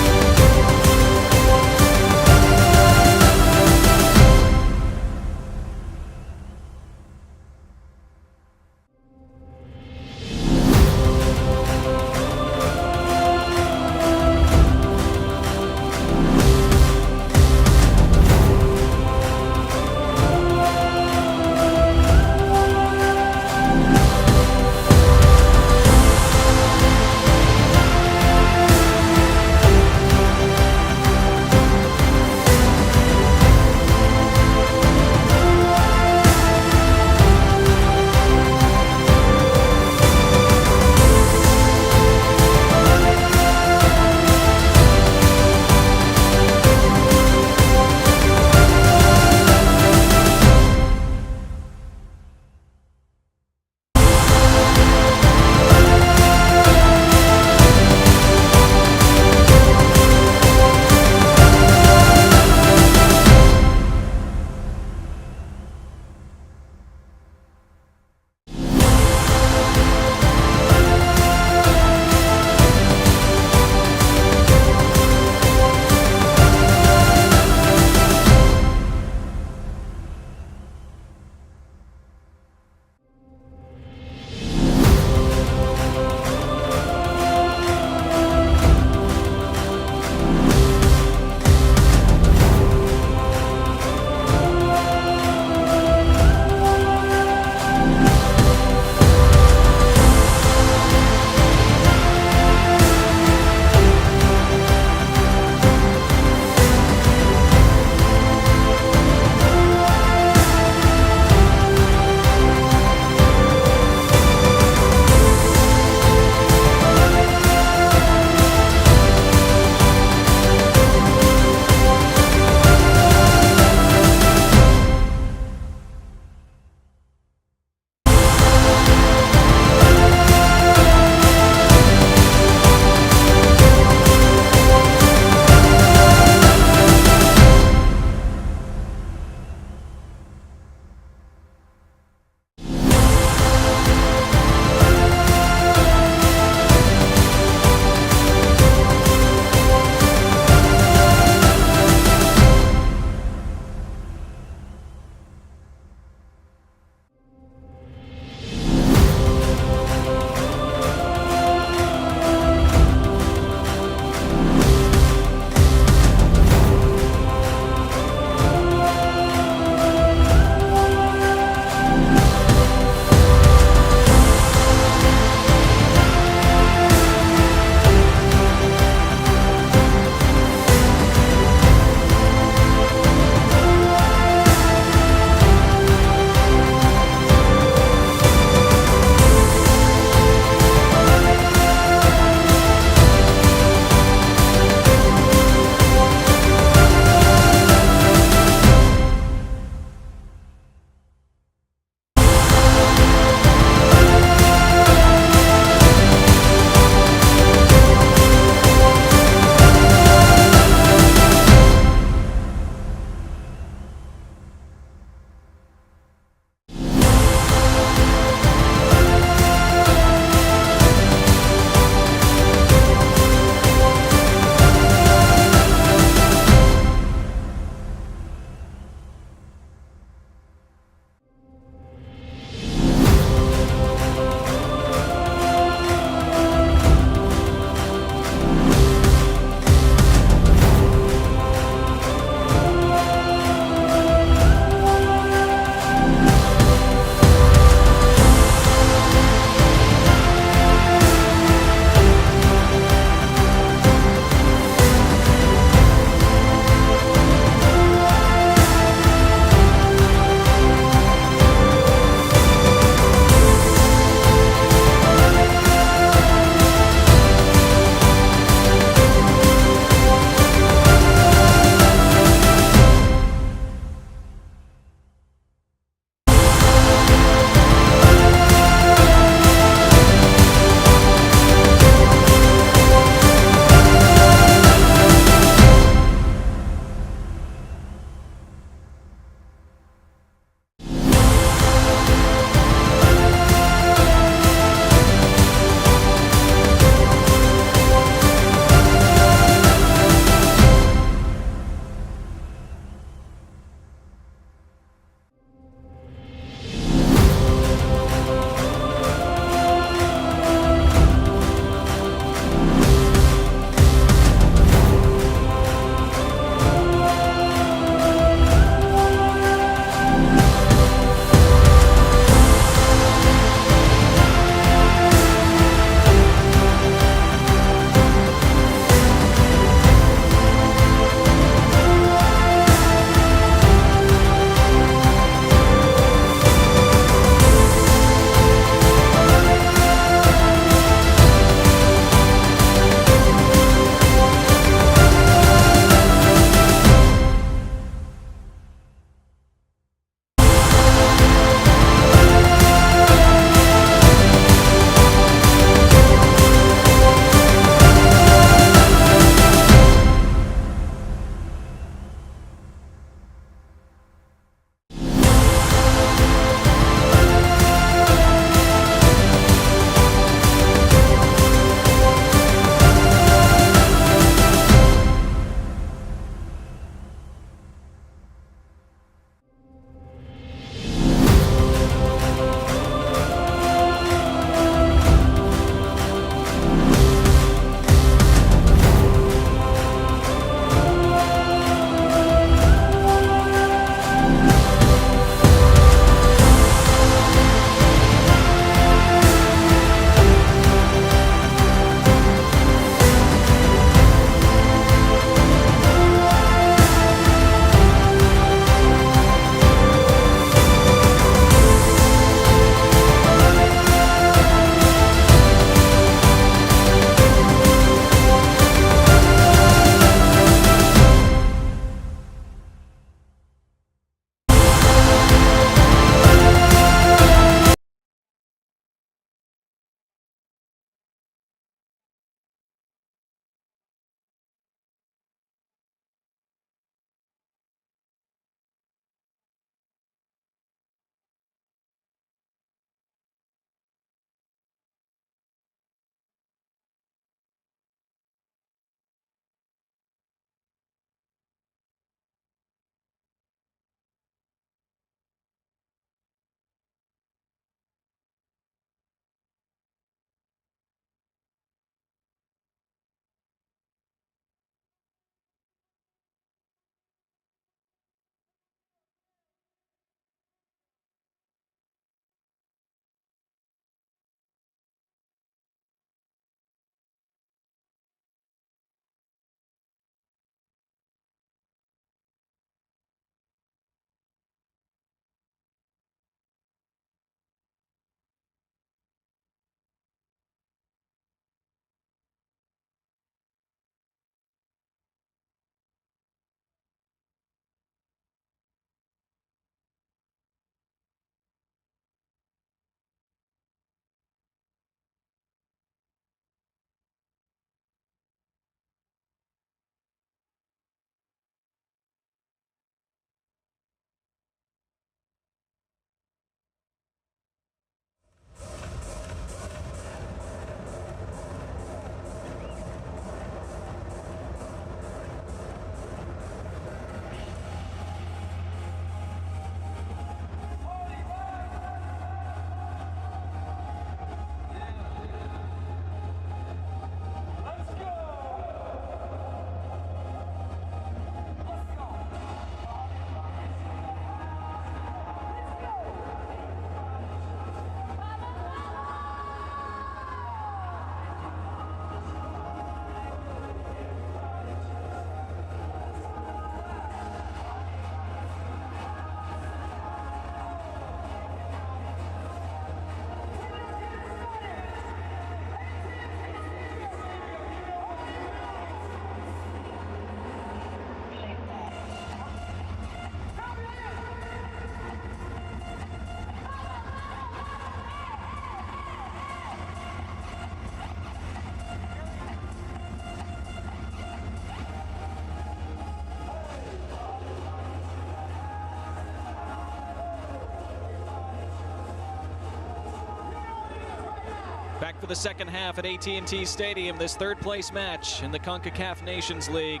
S1: Back for the second half at AT&T Stadium, this third place match in the Concacaf Nations League.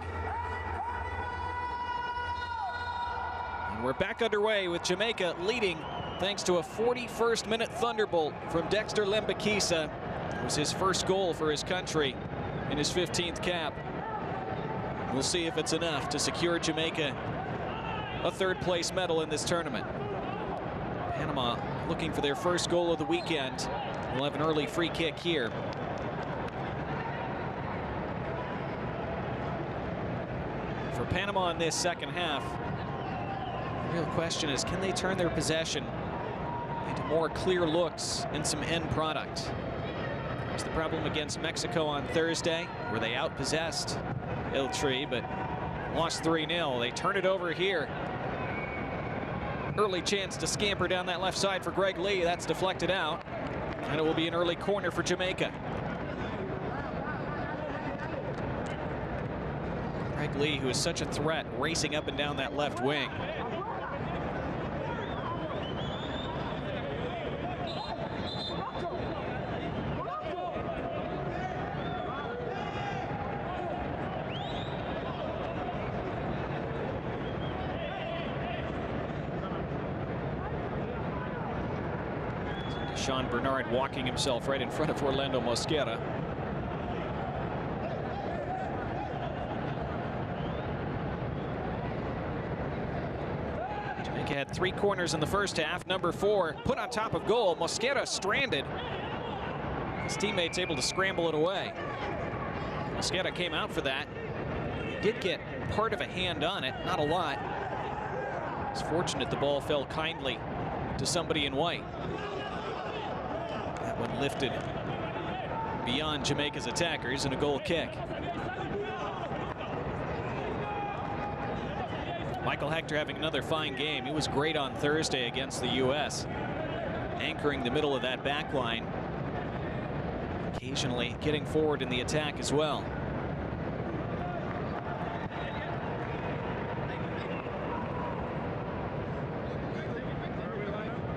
S1: And we're back underway with Jamaica leading thanks to a 41st minute thunderbolt from Dexter Lembikisa. It was his first goal for his country in his 15th cap. We'll see if it's enough to secure Jamaica a third place medal in this tournament. Panama looking for their first goal of the weekend. We'll have an early free kick here. For Panama in this second half, the real question is, can they turn their possession into more clear looks and some end product? That's the problem against Mexico on Thursday, where they outpossessed El Tri, but lost 3-0. They turn it over here. Early chance to scamper down that left side for Greg Lee. That's deflected out, and it will be an early corner for Jamaica. Greg Lee, who is such a threat, racing up and down that left wing. Sean Bernard walking himself right in front of Orlando Mosquera. Jamaica had 3 corners in the first half. Number 4 put on top of goal. Mosquera stranded. His teammates able to scramble it away. Mosquera came out for that. He did get part of a hand on it, not a lot. It's fortunate the ball fell kindly to somebody in white. That one lifted beyond Jamaica's attackers and a goal kick. Michael Hector having another fine game. He was great on Thursday against the U.S., anchoring the middle of that back line, occasionally getting forward in the attack as well.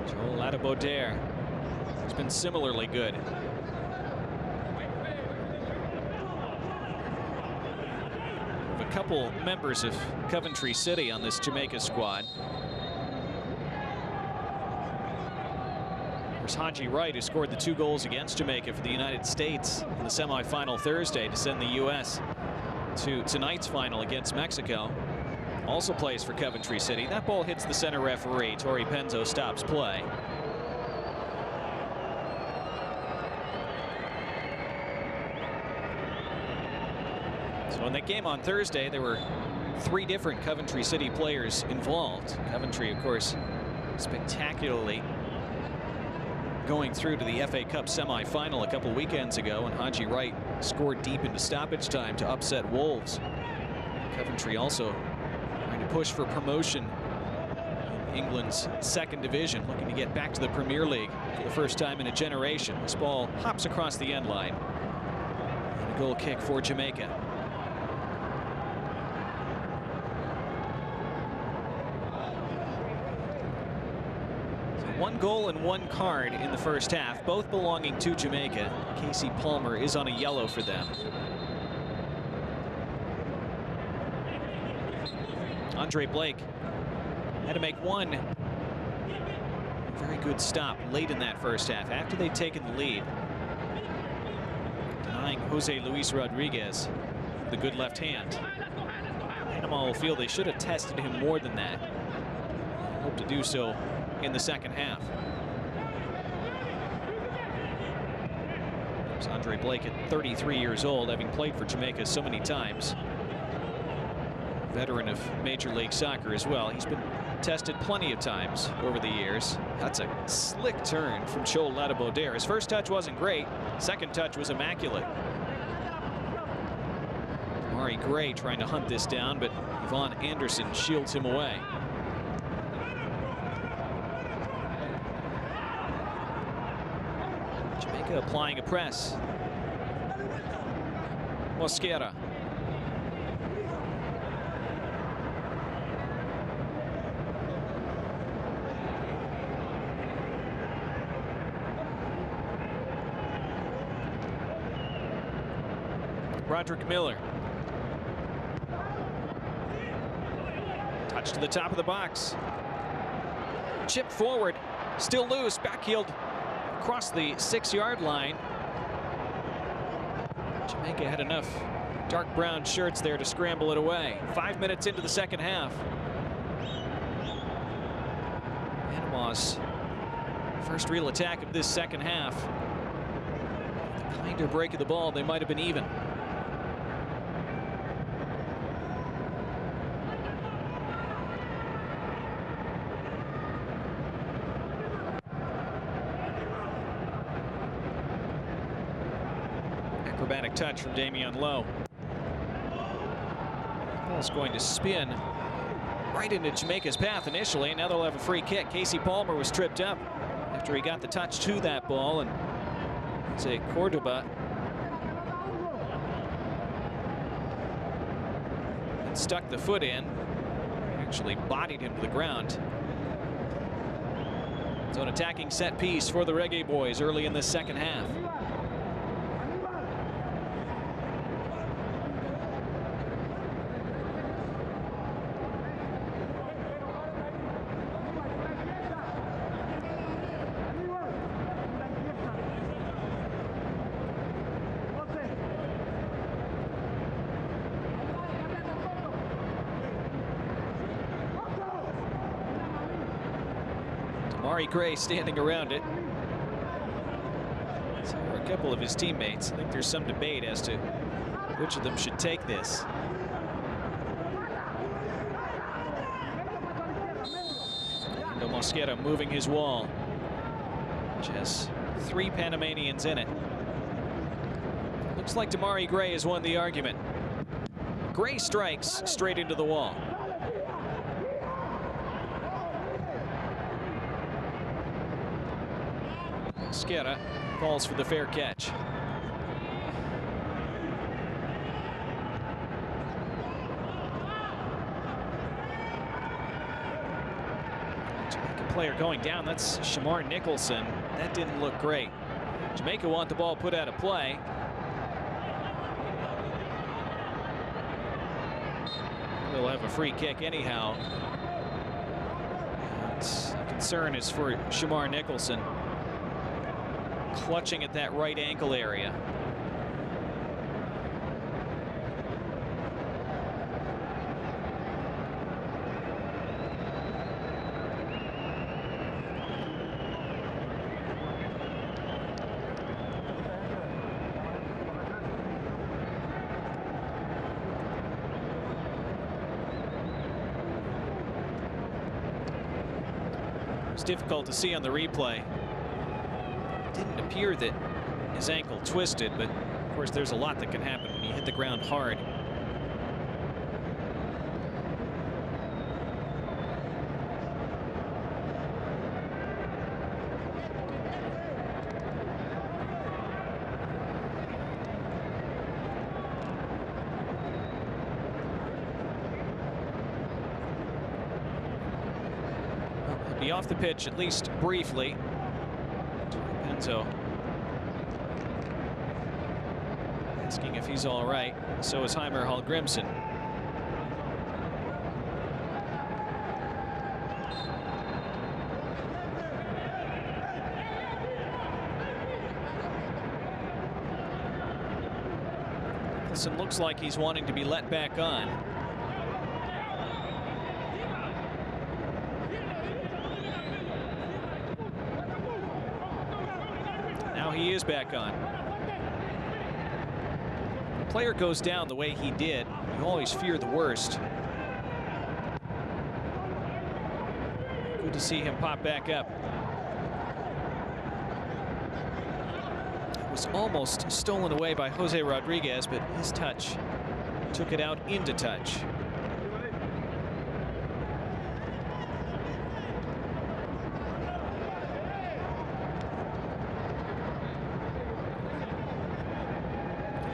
S1: Joel Adabodair has been similarly good. A couple members of Coventry City on this Jamaica squad. There's Haji Wright, who scored the 2 goals against Jamaica for the United States in the semifinal Thursday to send the U.S. to tonight's final against Mexico. Also plays for Coventry City. That ball hits the center referee. Tori Penzo stops play. So in that game on Thursday, there were 3 different Coventry City players involved. Coventry, of course, spectacularly going through to the FA Cup semi-final a couple weekends ago, and Haji Wright scored deep into stoppage time to upset Wolves. Coventry also trying to push for promotion in England's 2nd division, looking to get back to the Premier League for the first time in a generation. This ball hops across the end line. And a goal kick for Jamaica. So 1 goal and 1 card in the first half, both belonging to Jamaica. Casey Palmer is on a yellow for them. Andre Blake had to make one very good stop late in that first half after they'd taken the lead, denying Jose Luis Rodriguez the good left hand. Panama will feel they should have tested him more than that. Hope to do so in the second half. There's Andre Blake at 33 years old, having played for Jamaica so many times. Veteran of Major League Soccer as well. He's been tested plenty of times over the years. That's a slick turn from Joel Adabodair. His first touch wasn't great. Second touch was immaculate. Mari Gray trying to hunt this down, but Yvonne Anderson shields him away. Jamaica applying a press. Mosquera. Roderick Miller. Touch to the top of the box. Chip forward, still loose, backheeled across the 6-yard line. Jamaica had enough dark brown shirts there to scramble it away. 5 minutes into the second half. Panama's first real attack of this second half. The kinder break of the ball, they might have been even. Acrobatic touch from Damian Lowe. Ball's going to spin right into Jamaica's path initially, and now they'll have a free kick. Casey Palmer was tripped up after he got the touch to that ball, and it's a Cordoba and stuck the foot in, actually bodied him to the ground. So an attacking set piece for the Reggae Boys early in this second half. Mari Gray standing around it. So are a couple of his teammates. I think there's some debate as to which of them should take this. Fernando Mosquera moving his wall, which has 3 Panamanians in it. Looks like Damari Gray has won the argument. Gray strikes straight into the wall. Mosquera falls for the fair catch. Jamaica player going down. That's Shamar Nicholson. That didn't look great. Jamaica want the ball put out of play. They'll have a free kick anyhow. The concern is for Shamar Nicholson, clutching at that right ankle area. It's difficult to see on the replay. Didn't appear that his ankle twisted, but of course there's a lot that can happen when you hit the ground hard. Well, he'll be off the pitch at least briefly. So asking if he's all right. So is Heimer Hallgrimsson. Nicholson looks like he's wanting to be let back on. He is back on. The player goes down the way he did, you always fear the worst. Good to see him pop back up. It was almost stolen away by Jose Rodriguez, but his touch took it out into touch.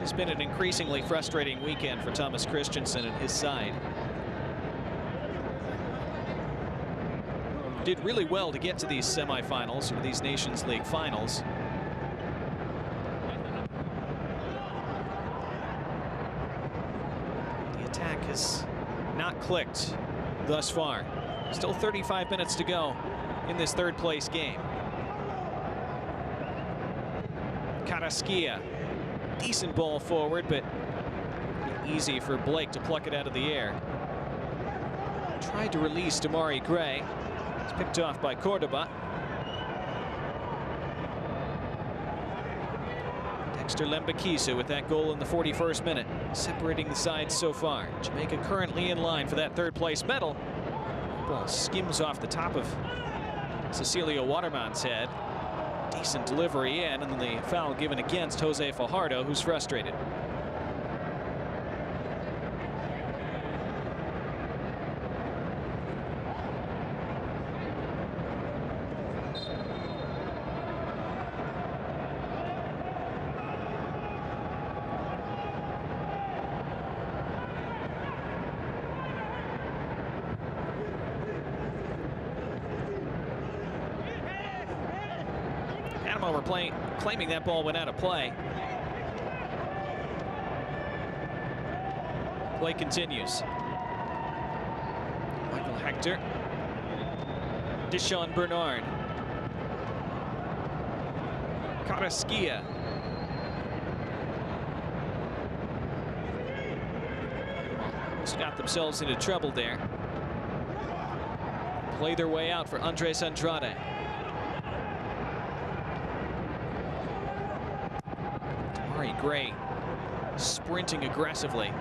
S1: It's been an increasingly frustrating weekend for Thomas Christensen and his side. Did really well to get to these semifinals, or these Nations League finals. has not clicked thus far. Still 35 minutes to go in this third place game. Carrasquilla, decent ball forward, but easy for Blake to pluck it out of the air. Tried to release Damari Gray. It's picked off by Cordoba. Dexter Lembakisu with that goal in the 41st minute, separating the sides so far. Jamaica currently in line for that third place medal. Ball skims off the top of Cecilio Waterman's head. Decent delivery in, and then the foul given against Jose Fajardo, who's frustrated. Panama were claiming that ball went out of play. Play continues. Michael Hector. Deshaun Bernard. Carrasquilla. Almost got themselves into trouble there. Play their way out for Andres Andrade. Damari Gray sprinting aggressively.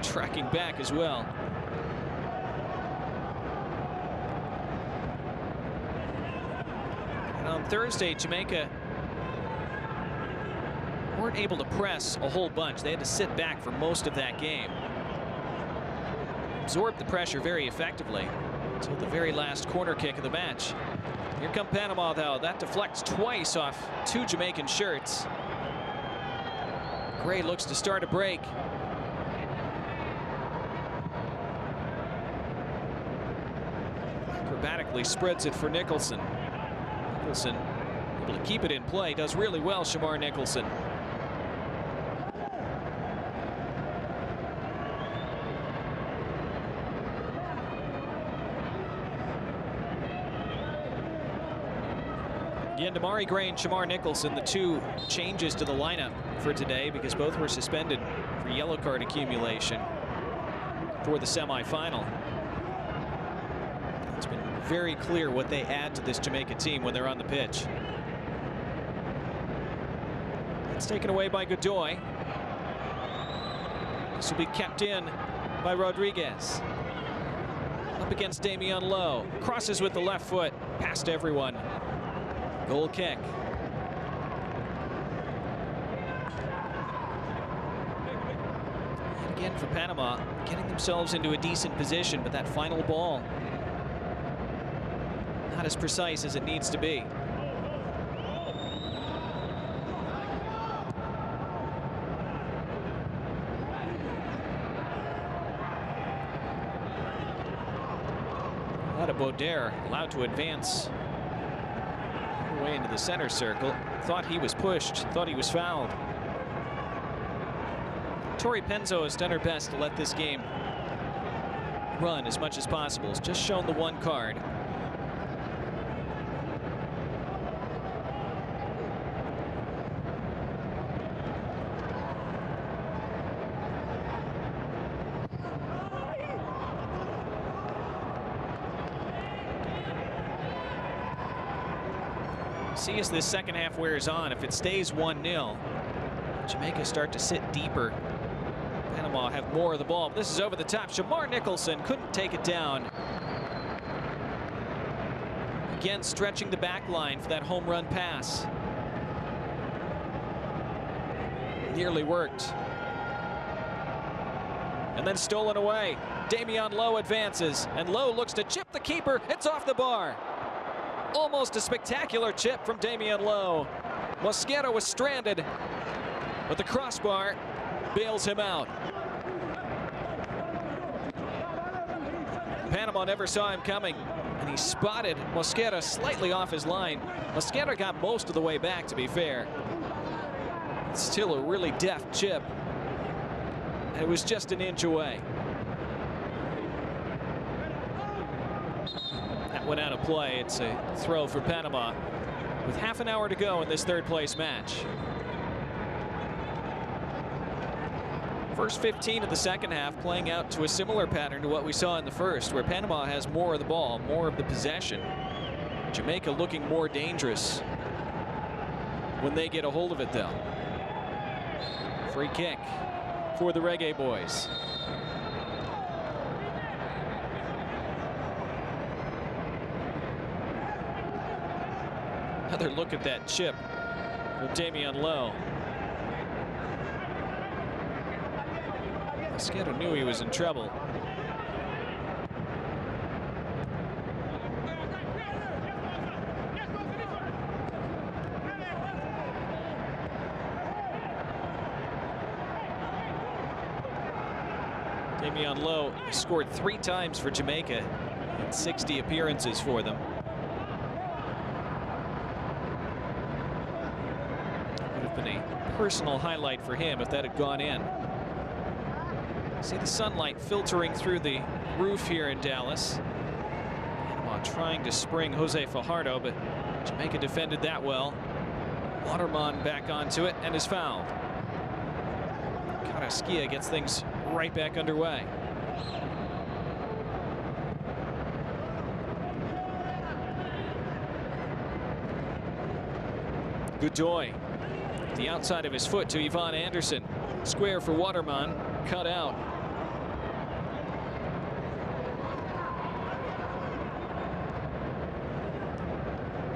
S1: Tracking back as well. And on Thursday, Jamaica weren't able to press a whole bunch. They had to sit back for most of that game. Absorbed the pressure very effectively until the very last corner kick of the match. Here come Panama, though. That deflects twice off two Jamaican shirts. Gray looks to start a break. Acrobatically spreads it for Nicholson. Nicholson able to keep it in play. Does really well, Shamar Nicholson. Again, Damari Gray and Shamar Nicholson, the two changes to the lineup for today because both were suspended for yellow card accumulation for the semifinal. It's been very clear what they add to this Jamaica team when they're on the pitch. It's taken away by Godoy. This will be kept in by Rodriguez. Up against Damian Lowe. Crosses with the left foot, past everyone. Goal kick. And again for Panama, getting themselves into a decent position, but that final ball not as precise as it needs to be. Baudère allowed to advance way into the center circle. Thought he was pushed, thought he was fouled. Tori Penzo has done her best to let this game run as much as possible. Has just shown the one card. See as this second half wears on, if it stays 1-0, Jamaica start to sit deeper. Panama have more of the ball. This is over the top. Shamar Nicholson couldn't take it down. Again, stretching the back line for that home run pass. Nearly worked. And then stolen away. Damian Lowe advances, and Lowe looks to chip the keeper. It's off the bar. Almost a spectacular chip from Damian Lowe. Mosquera was stranded, but the crossbar bails him out. Panama never saw him coming, and he spotted Mosquera slightly off his line. Mosquera got most of the way back, to be fair. It's still a really deft chip. It was just an inch away. That went out of play. It's a throw for Panama with half an hour to go in this third place match. First 15 of the second half playing out to a similar pattern to what we saw in the first, where Panama has more of the ball, more of the possession. Jamaica looking more dangerous when they get a hold of it, though. Free kick for the Reggae Boys. Another look at that chip from Damian Lowe. Mosquito knew he was in trouble. Damian Lowe scored 3 times for Jamaica in 60 appearances for them. Would have been a personal highlight for him if that had gone in. See the sunlight filtering through the roof here in Dallas. Panama trying to spring Jose Fajardo, but Jamaica defended that well. Waterman back onto it and is fouled. Carrasquilla gets things right back underway. Godoy, the outside of his foot to Yvonne Anderson. Square for Waterman, cut out.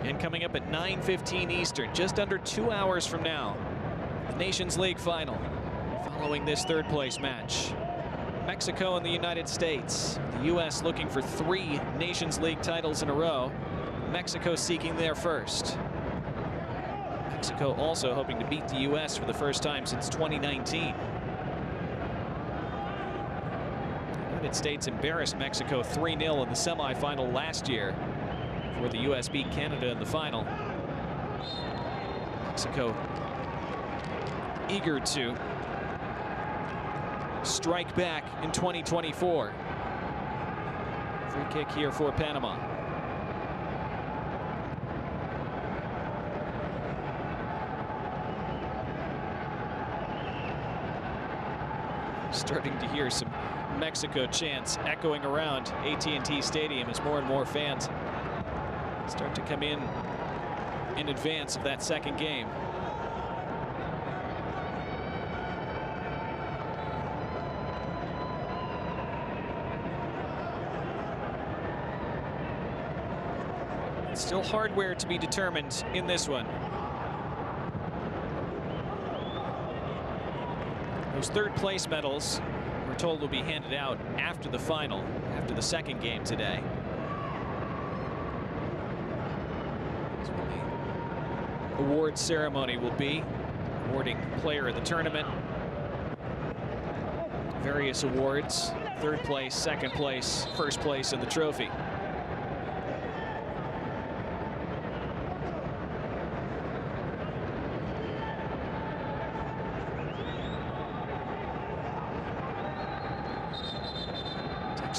S1: And coming up at 9:15 Eastern, just under 2 hours from now, the Nations League final. Following this third place match, Mexico and the United States. The U.S. looking for 3 Nations League titles in a row. Mexico seeking their first. Mexico also hoping to beat the U.S. for the first time since 2019. The United States embarrassed Mexico 3-0 in the semifinal last year, before the U.S. beat Canada in the final. Mexico eager to strike back in 2024. Free kick here for Panama. Starting to hear some Mexico chants echoing around AT&T Stadium as more and more fans start to come in advance of that second game. Still hardware to be determined in this one. Those third place medals, we're told, will be handed out after the final, after the second game today. That's when the award ceremony will be, awarding player of the tournament, various awards, third place, second place, first place in the trophy.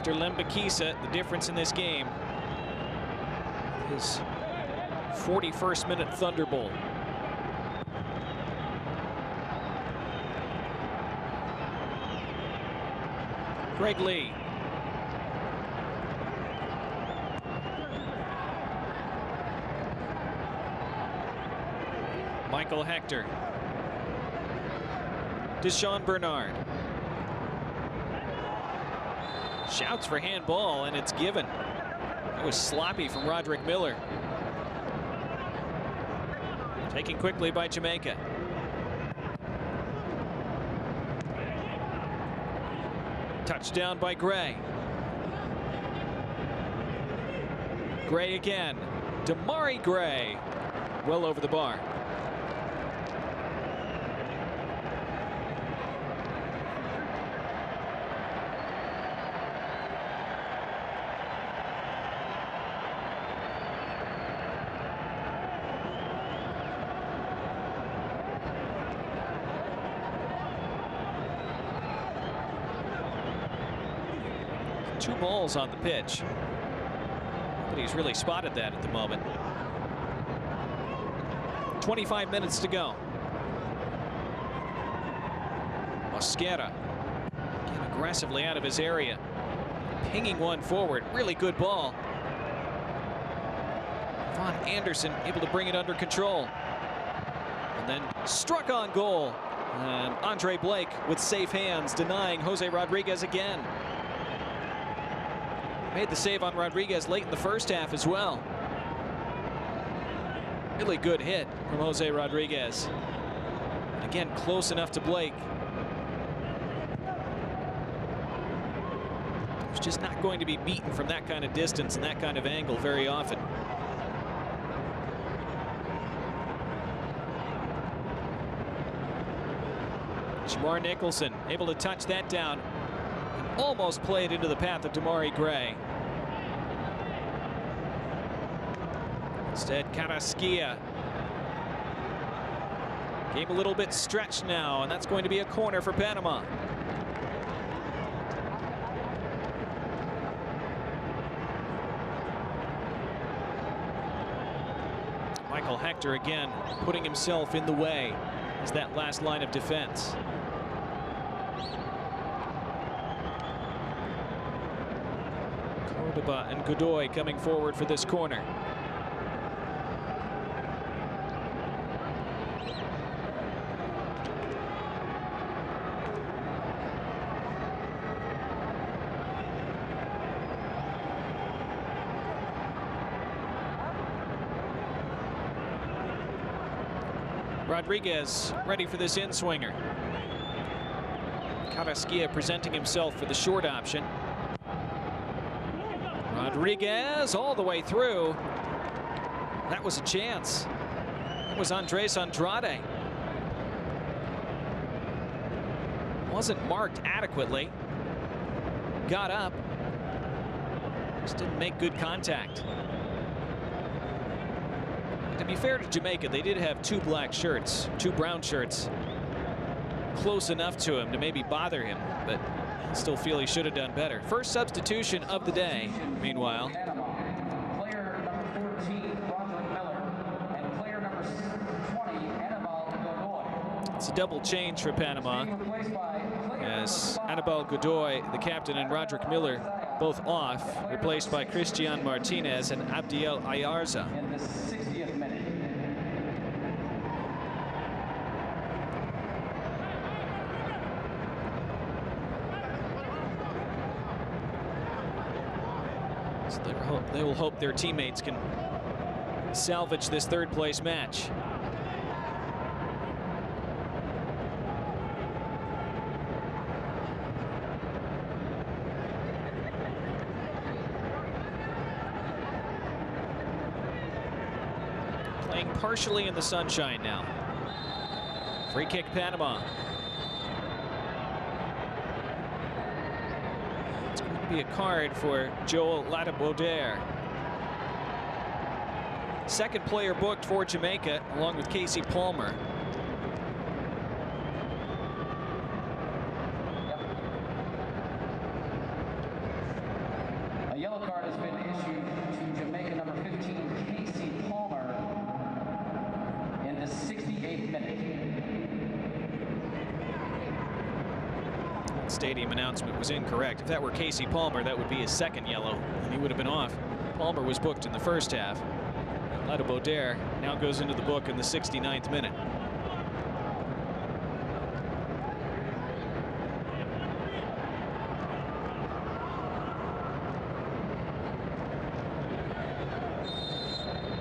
S1: Lembakisa, the difference in this game, his 41st minute thunderbolt. Greg Lee. Michael Hector. Deshaun Bernard. Shouts for handball, and it's given. It was sloppy from Roderick Miller. Taken quickly by Jamaica. Touchdown by Gray. Gray again. Damari Gray. Well over the bar. 2 balls on the pitch. Nobody's really spotted that at the moment. 25 minutes to go. Mosquera getting aggressively out of his area. Pinging one forward. Really good ball. Von Anderson able to bring it under control. And then struck on goal. And Andre Blake with safe hands denying Jose Rodriguez again. Made the save on Rodriguez late in the first half as well. Really good hit from Jose Rodriguez. Again, close enough to Blake. He's just not going to be beaten from that kind of distance and that kind of angle very often. Jamar Nicholson able to touch that down and almost play it into the path of Damari Gray. Instead, Carrasquilla. Game a little bit stretched now, and that's going to be a corner for Panama. Michael Hector again putting himself in the way as that last line of defense. Cordoba and Godoy coming forward for this corner. Rodriguez ready for this in-swinger. Carrasquilla presenting himself for the short option. Rodriguez all the way through. That was a chance. That was Andres Andrade. Wasn't marked adequately. Got up. Just didn't make good contact. To be fair to Jamaica, they did have 2 black shirts, 2 brown shirts. Close enough to him to maybe bother him, but I still feel he should have done better. First substitution of the day, meanwhile.
S2: Player number 14, Roderick Miller, and player number 20, Anibal Godoy.
S1: It's a double change for Panama, as Anibal Godoy, the captain, and Roderick Miller both off, replaced by Christian Martinez and Abdiel Ayarza.
S2: In the 60th minute.
S1: So they will hope their teammates can salvage this third-place match. Playing partially in the sunshine now. Free kick Panama. It's going to be a card for Joel Ladabaudiere. Second player booked for Jamaica, along with Casey Palmer.
S2: A yellow card has been issued to Jamaica number 15, Casey Palmer, in the 68th minute.
S1: Stadium announcement was incorrect. If that were Casey Palmer, that would be his second yellow, and he would have been off. Palmer was booked in the first half. Ladabaudiere now goes into the book in the 69th minute.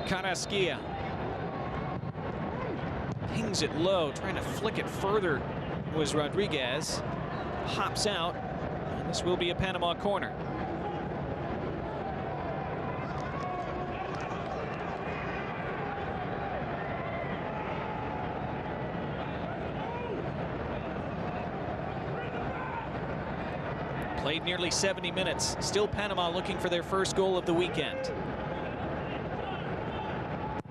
S1: Carrasquilla pings it low, trying to flick it further was Rodriguez. Hops out, and this will be a Panama corner. Played nearly 70 minutes. Still Panama looking for their first goal of the weekend.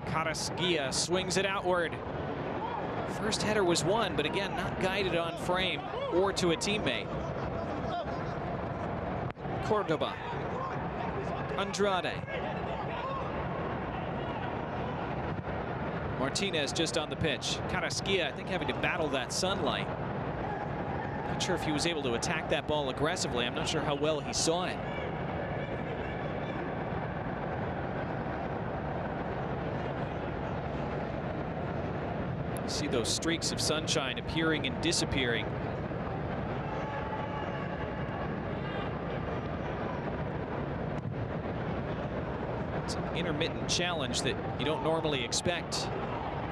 S1: Carrasquilla swings it outward. First header was won, but again, not guided on frame or to a teammate. Cordoba. Andrade. Martinez just on the pitch. Carrasquilla, I think, having to battle that sunlight. Not sure if he was able to attack that ball aggressively. I'm not sure how well he saw it. You see those streaks of sunshine appearing and disappearing. It's an intermittent challenge that you don't normally expect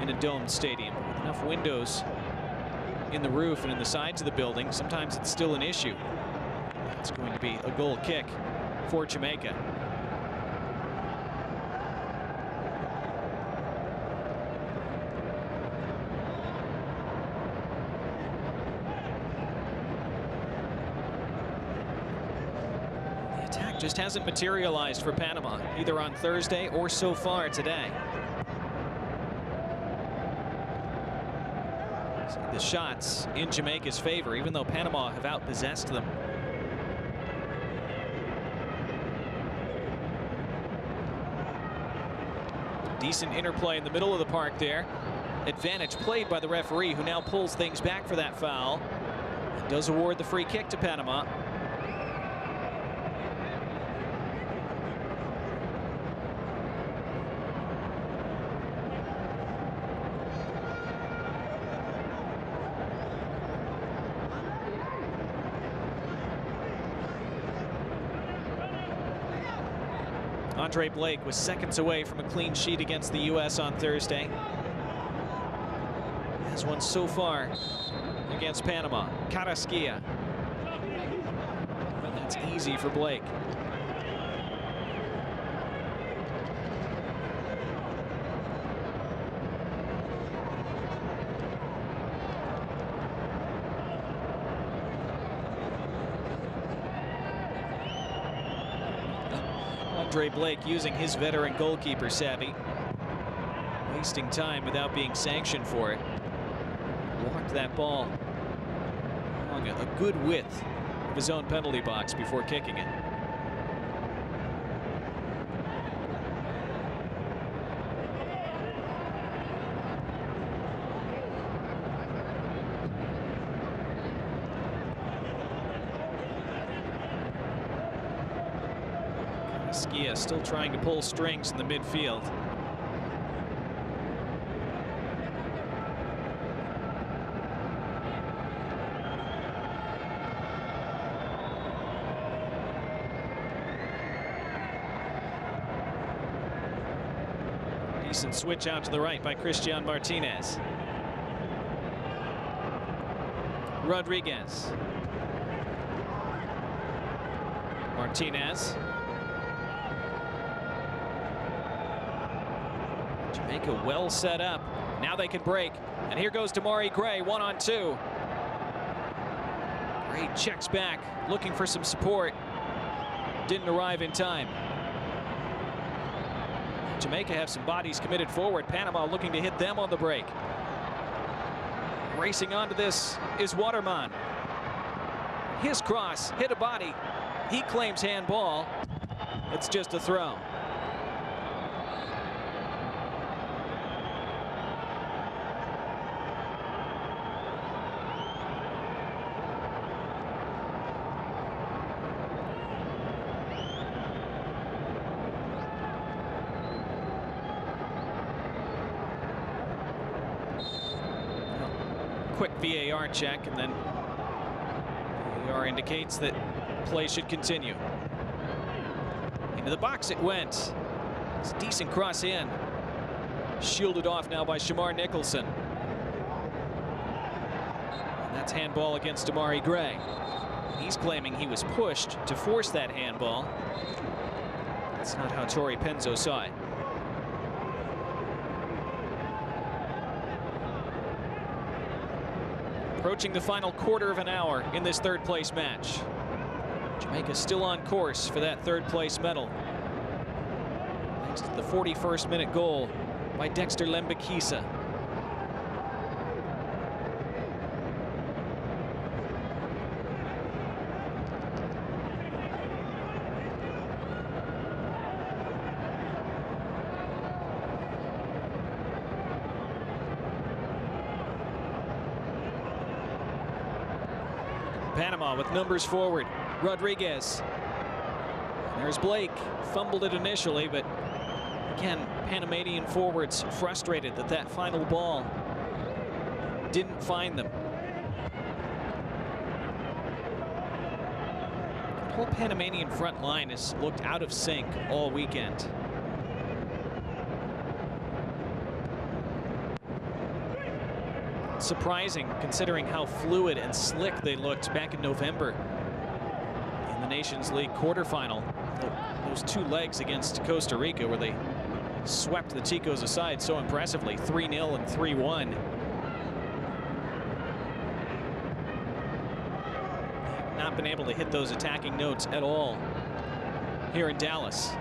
S1: in a domed stadium. With enough windows in the roof and in the sides of the building, sometimes it's still an issue. It's going to be a goal kick for Jamaica. The attack just hasn't materialized for Panama, either on Thursday or so far today. The shots in Jamaica's favor, even though Panama have outpossessed them. Decent interplay in the middle of the park there. Advantage played by the referee, who now pulls things back for that foul and does award the free kick to Panama. Andre Blake was seconds away from a clean sheet against the U.S. on Thursday. Has one so far against Panama. Carrasquilla. But that's easy for Blake. Andre Blake using his veteran goalkeeper savvy, wasting time without being sanctioned for it. Walked that ball along a good width of his own penalty box before kicking it. Skia still trying to pull strings in the midfield. Decent switch out to the right by Christian Martinez. Rodriguez. Martinez. Jamaica well set up. Now they can break. And here goes Damari Gray, 1-on-2. Gray checks back, looking for some support. Didn't arrive in time. Jamaica have some bodies committed forward. Panama looking to hit them on the break. Racing onto this is Waterman. His cross hit a body. He claims handball. It's just a throw. Quick VAR check, and then VAR indicates that play should continue. Into the box it went. It's a decent cross in. Shielded off now by Shamar Nicholson. And that's handball against Damari Gray. He's claiming he was pushed to force that handball. That's not how Torrey Penzo saw it. Approaching the final quarter of an hour in this third place match. Jamaica still on course for that third place medal, thanks to the 41st minute goal by Dexter Lembekisa. Panama with numbers forward. Rodriguez. There's Blake. Fumbled it initially, but again, Panamanian forwards frustrated that that final ball didn't find them. The whole Panamanian front line has looked out of sync all weekend. Surprising considering how fluid and slick they looked back in November in the Nations League quarterfinal. Those two legs against Costa Rica where they swept the Ticos aside so impressively, 3-0 and 3-1. Not been able to hit those attacking notes at all here in Dallas.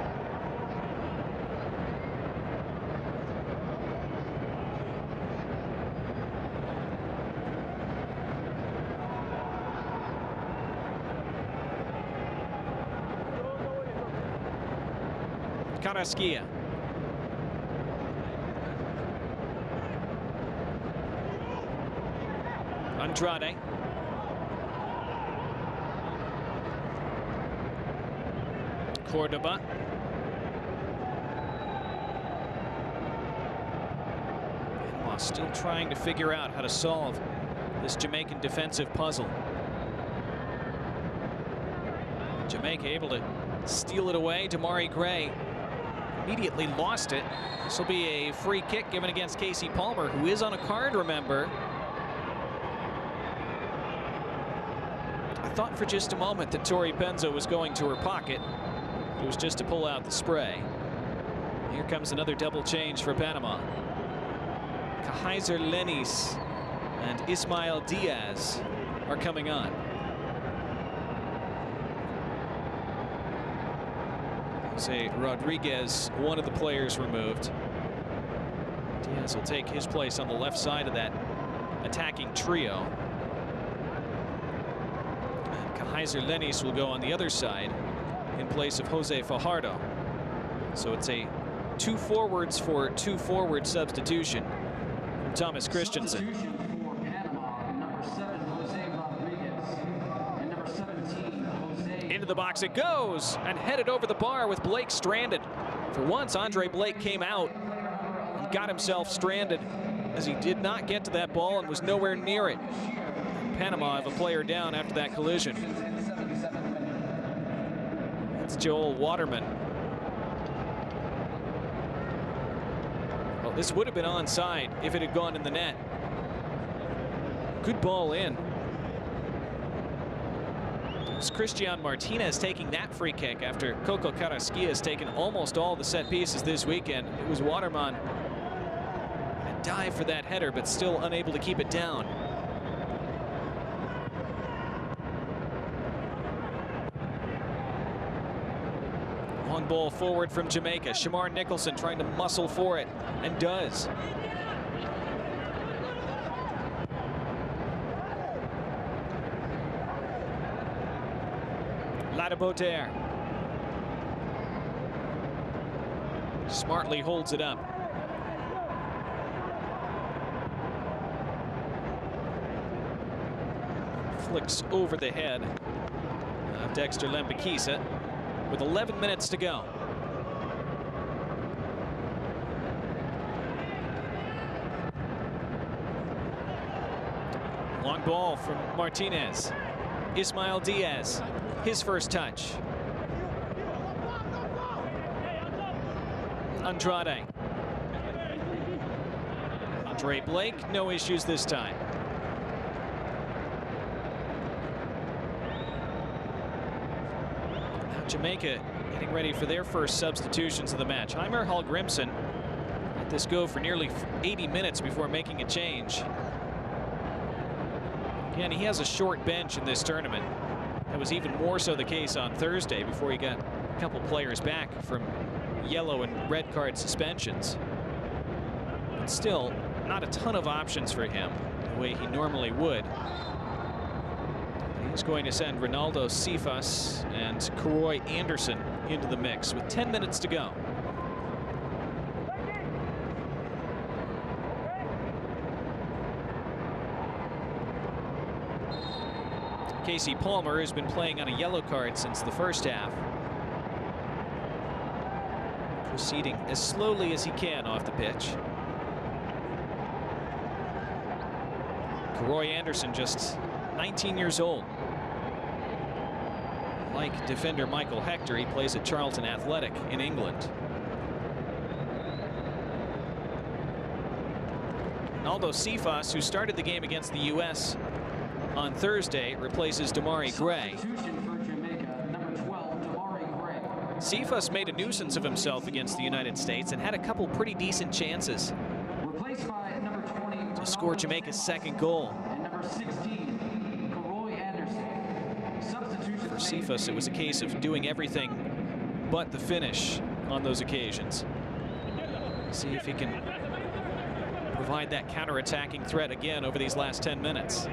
S1: Carrasquilla. Andrade. Cordoba. Panama still trying to figure out how to solve this Jamaican defensive puzzle. Jamaica able to steal it away. Damari Gray immediately lost it. This will be a free kick given against Casey Palmer, who is on a card, remember. I thought for just a moment that Tori Penzo was going to her pocket. It was just to pull out the spray. Here comes another double change for Panama. Kaiser Lenis and Ismael Diaz are coming on. Jose Rodriguez, one of the players removed. Diaz will take his place on the left side of that attacking trio. And Kaiser Lenis will go on the other side in place of Jose Fajardo. So it's a 2 forwards for 2 forward substitution from Thomas Christensen.
S2: For Panama, number 7, Jose Rodriguez, and number 17, Jose.
S1: Into the box it goes, and headed over the bar with Blake stranded. For once, Andre Blake came out and got himself stranded as he did not get to that ball and was nowhere near it. Panama have a player down after that collision. It's Joel Waterman. Well, this would have been onside if it had gone in the net. Good ball in. It was Christian Martinez taking that free kick after Coco Carrasquilla has taken almost all the set pieces this weekend. It was Waterman. A dive for that header, but still unable to keep it down. Long ball forward from Jamaica. Shamar Nicholson trying to muscle for it, and does. Ladaboter smartly holds it up. Flicks over the head of Dexter Lembikisa with 11 minutes to go. Long ball from Martinez. Ismael Diaz, his first touch. Andrade. Andre Blake, no issues this time. Now Jamaica getting ready for their first substitutions of the match. Heimer Hallgrimsson let this go for nearly 80 minutes before making a change. Again, he has a short bench in this tournament. That was even more so the case on Thursday before he got a couple players back from yellow and red card suspensions. But still, not a ton of options for him the way he normally would. He's going to send Ronaldo Cephas and Karoy Anderson into the mix with 10 minutes to go. Casey Palmer, who's been playing on a yellow card since the first half, proceeding as slowly as he can off the pitch. Roy Anderson, just 19 years old. Like defender Michael Hector, he plays at Charlton Athletic in England. Aldo Cephas, who started the game against the U.S. on Thursday, replaces Damari Gray. Cephas made a nuisance of himself against the United States and had a couple pretty decent chances to score Jamaica's second goal. For Cephas, it was a case of doing everything but the finish on those occasions. See if he can provide that counter-attacking threat again over these last 10 minutes.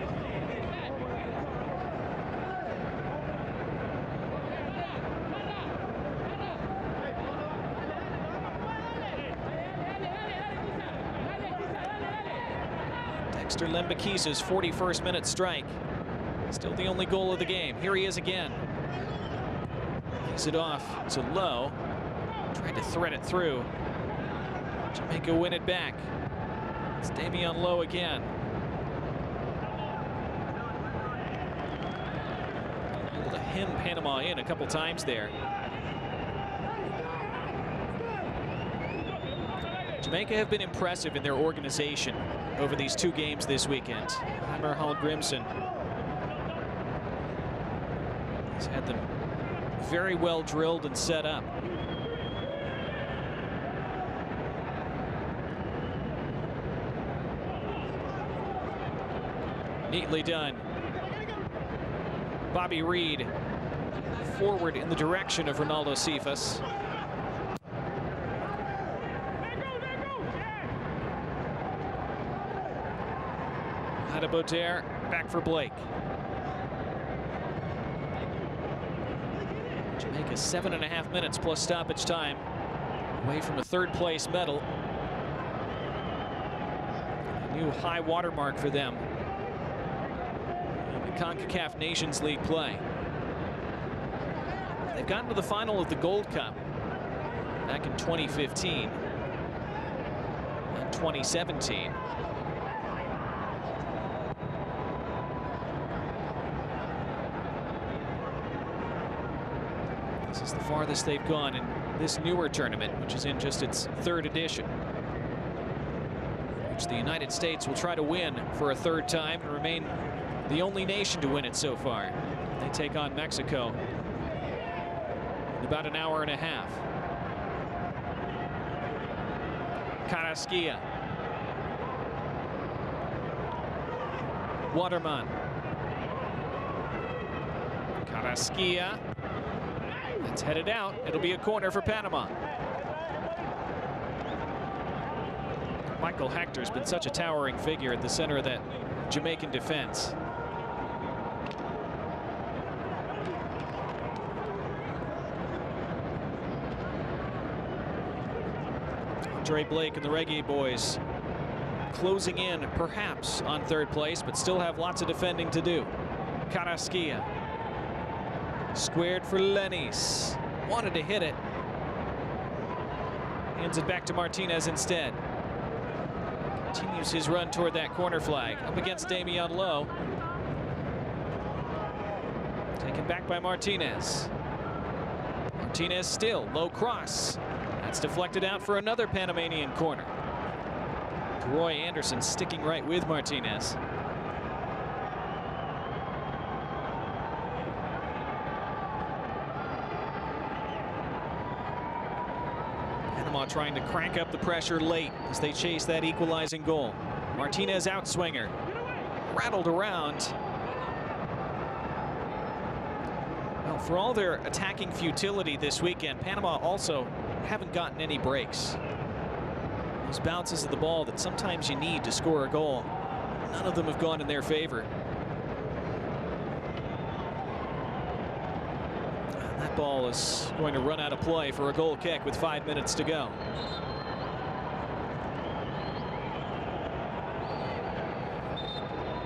S1: Dexter Lembakisa's 41st minute strike. Still the only goal of the game. Here he is again. Gives it off to Lowe. Tried to thread it through. Jamaica win it back. It's Damian Lowe again. Able to hem Panama in a couple times there. Jamaica have been impressive in their organization over these two games this weekend. Heimer Hall-Grimson has had them very well drilled and set up. Neatly done. Bobby Reed forward in the direction of Ronaldo Cephas. Boter back for Blake. Jamaica 7.5 minutes plus stoppage time away from a third-place medal. A new high watermark for them in the Concacaf Nations League play. They've gotten to the final of the Gold Cup back in 2015 and 2017. This is the farthest they've gone in this newer tournament, which is in just its third edition, which the United States will try to win for a third time and remain the only nation to win it so far. They take on Mexico in about an hour and a half. Carrasquilla. Waterman. Carrasquilla. It's headed out. It'll be a corner for Panama. Michael Hector's been such a towering figure at the center of that Jamaican defense. Andre Blake and the Reggae Boys closing in perhaps on third place, but still have lots of defending to do. Carrasquilla. Squared for Lennis. Wanted to hit it. Hands it back to Martinez instead. Continues his run toward that corner flag. Up against Damian Lowe. Taken back by Martinez. Martinez still. Low cross. That's deflected out for another Panamanian corner. Roy Anderson sticking right with Martinez. Trying to crank up the pressure late as they chase that equalizing goal. Martinez outswinger. Rattled around. Well, for all their attacking futility this weekend, Panama also haven't gotten any breaks. Those bounces of the ball that sometimes you need to score a goal, none of them have gone in their favor. Ball is going to run out of play for a goal kick with 5 minutes to go.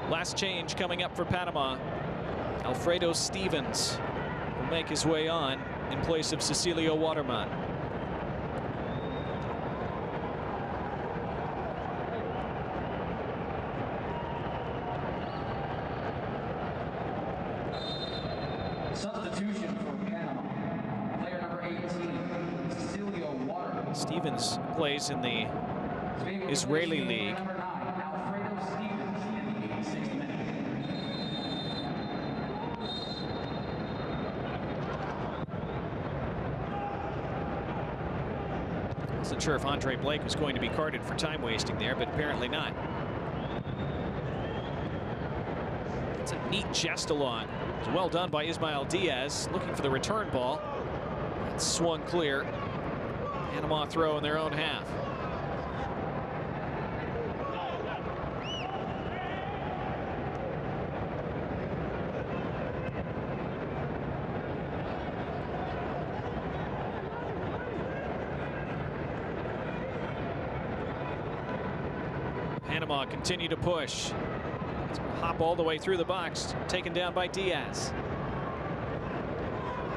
S1: Last change coming up for Panama Alfredo Stevens will make his way on in place of Cecilio Waterman.
S2: Substitution for Panama. Player number 18, Cecilio Waterman.
S1: Stevens plays in the Israeli League.
S2: Number 9, Alfredo Stevens in the 86th minute.
S1: Wasn't sure if Andre Blake was going to be carded for time wasting there, but apparently not. It's a neat chest along. It's well done by Ismael Diaz, looking for the return ball. It's swung clear. Panama throw in their own half. Panama continue to push. Hop all the way through the box, taken down by Diaz.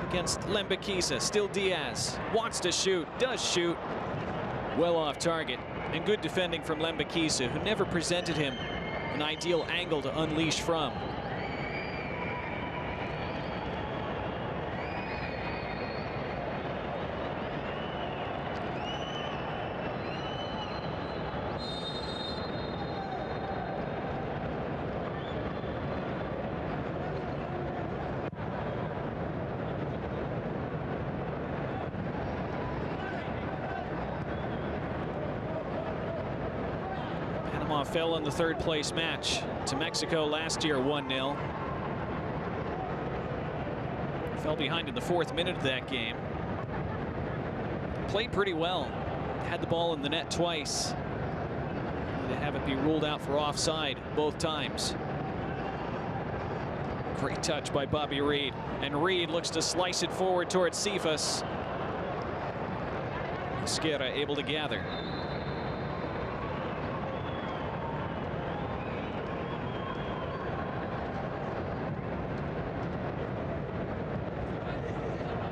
S1: Against Lembekisa, still Diaz. Wants to shoot, does shoot. Well off target, and good defending from Lembekisa, who never presented him an ideal angle to unleash from. Panama fell in the third place match to Mexico last year 1-0. Fell behind in the 4th minute of that game. Played pretty well. Had the ball in the net twice. To have it be ruled out for offside both times. Great touch by Bobby Reed. And Reed looks to slice it forward towards Cephas. Esquerra able to gather.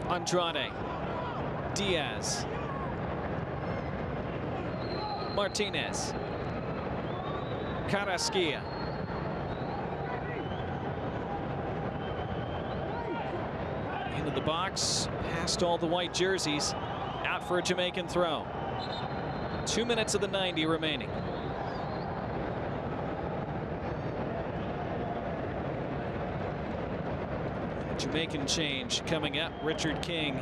S1: Andrade, Diaz, Martinez, Carrasquilla. Into the box, past all the white jerseys, out for a Jamaican throw. 2 minutes of the 90 remaining. Jamaican change coming up. Richard King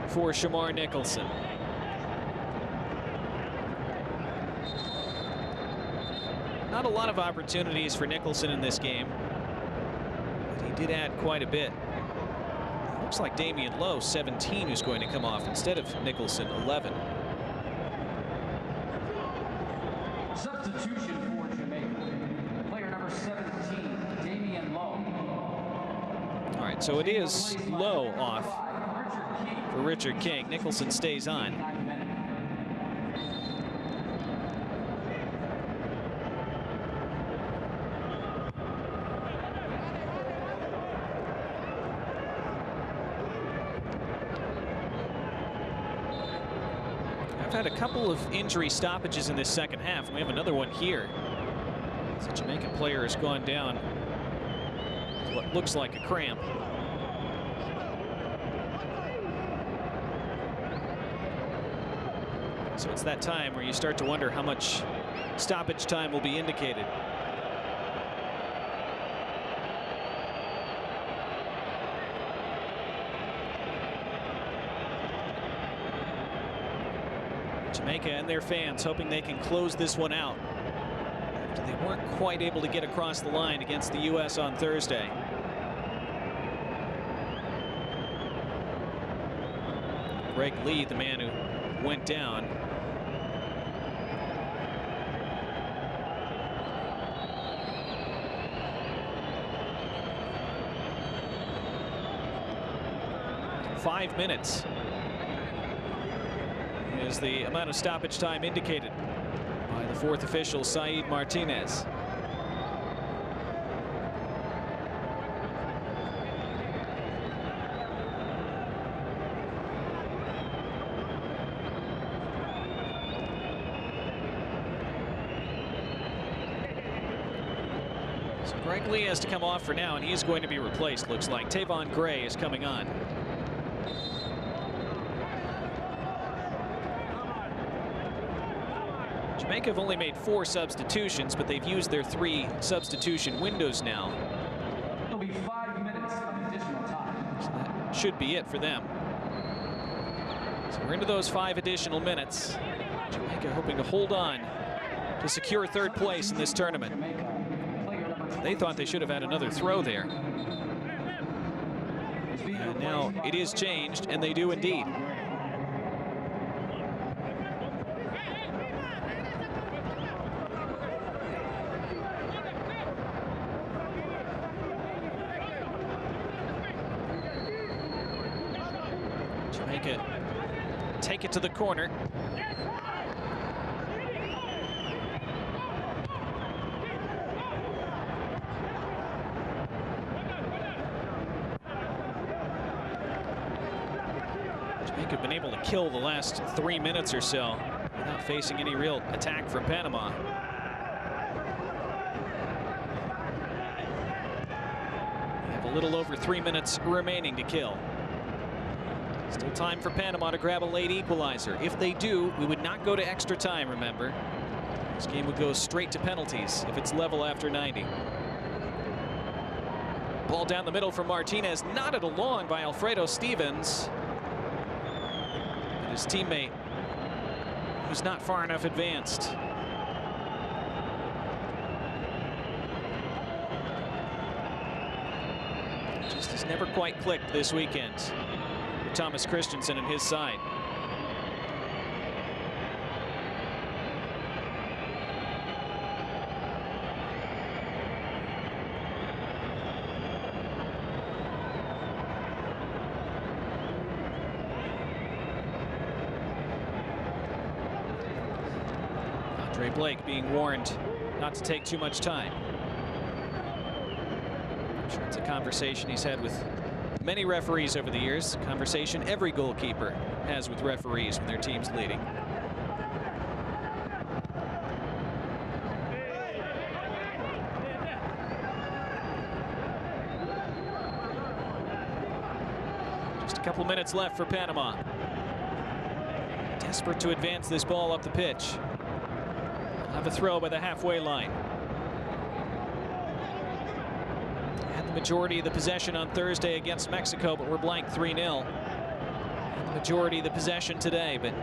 S1: for Shamar Nicholson. Not a lot of opportunities for Nicholson in this game, but he did add quite a bit. Looks like Damian Lowe, 17, who's going to come off instead of Nicholson, 11.
S2: Substitution for Jamaica. Player number 17, Damian Lowe.
S1: All right, so it is Lowe off for Richard King. Nicholson stays on. I've had a couple of injury stoppages in this second half, and we have another one here. The Jamaican player has gone down with what looks like a cramp. So it's that time where you start to wonder how much stoppage time will be indicated. Jamaica and their fans hoping they can close this one out after they weren't quite able to get across the line against the U.S. on Thursday. Greg Lee, the man who went down. Five minutes is the amount of stoppage time indicated by the fourth official, Saeed Martinez. So Greg Lee has to come off for now, and he's going to be replaced, looks like. Tavon Gray is coming on. Jamaica have only made 4 substitutions, but they've used their 3 substitution windows now.
S2: It'll be 5 minutes of additional time.
S1: So that should be it for them. So we're into those 5 additional minutes. Jamaica hoping to hold on to secure 3rd place in this tournament. They thought they should have had another throw there. And now it is changed, and they do indeed. Jamaica take it to the corner. Jamaica have been able to kill the last 3 minutes or so without facing any real attack from Panama. They have a little over 3 minutes remaining to kill. Still time for Panama to grab a late equalizer. If they do, we would not go to extra time, remember. This game would go straight to penalties if it's level after 90. Ball down the middle for Martinez, knotted along by Alfredo Stevens. But his teammate was not far enough advanced. Just has never quite clicked this weekend. Thomas Christensen and his side. Andre Blake being warned not to take too much time. I'm sure it's a conversation he's had with many referees over the years, a conversation every goalkeeper has with referees when their team's leading. Just a couple minutes left for Panama. Desperate to advance this ball up the pitch. They'll have a throw by the halfway line. Majority of the possession on Thursday against Mexico, but we're blank 3-0. And the majority of the possession today, but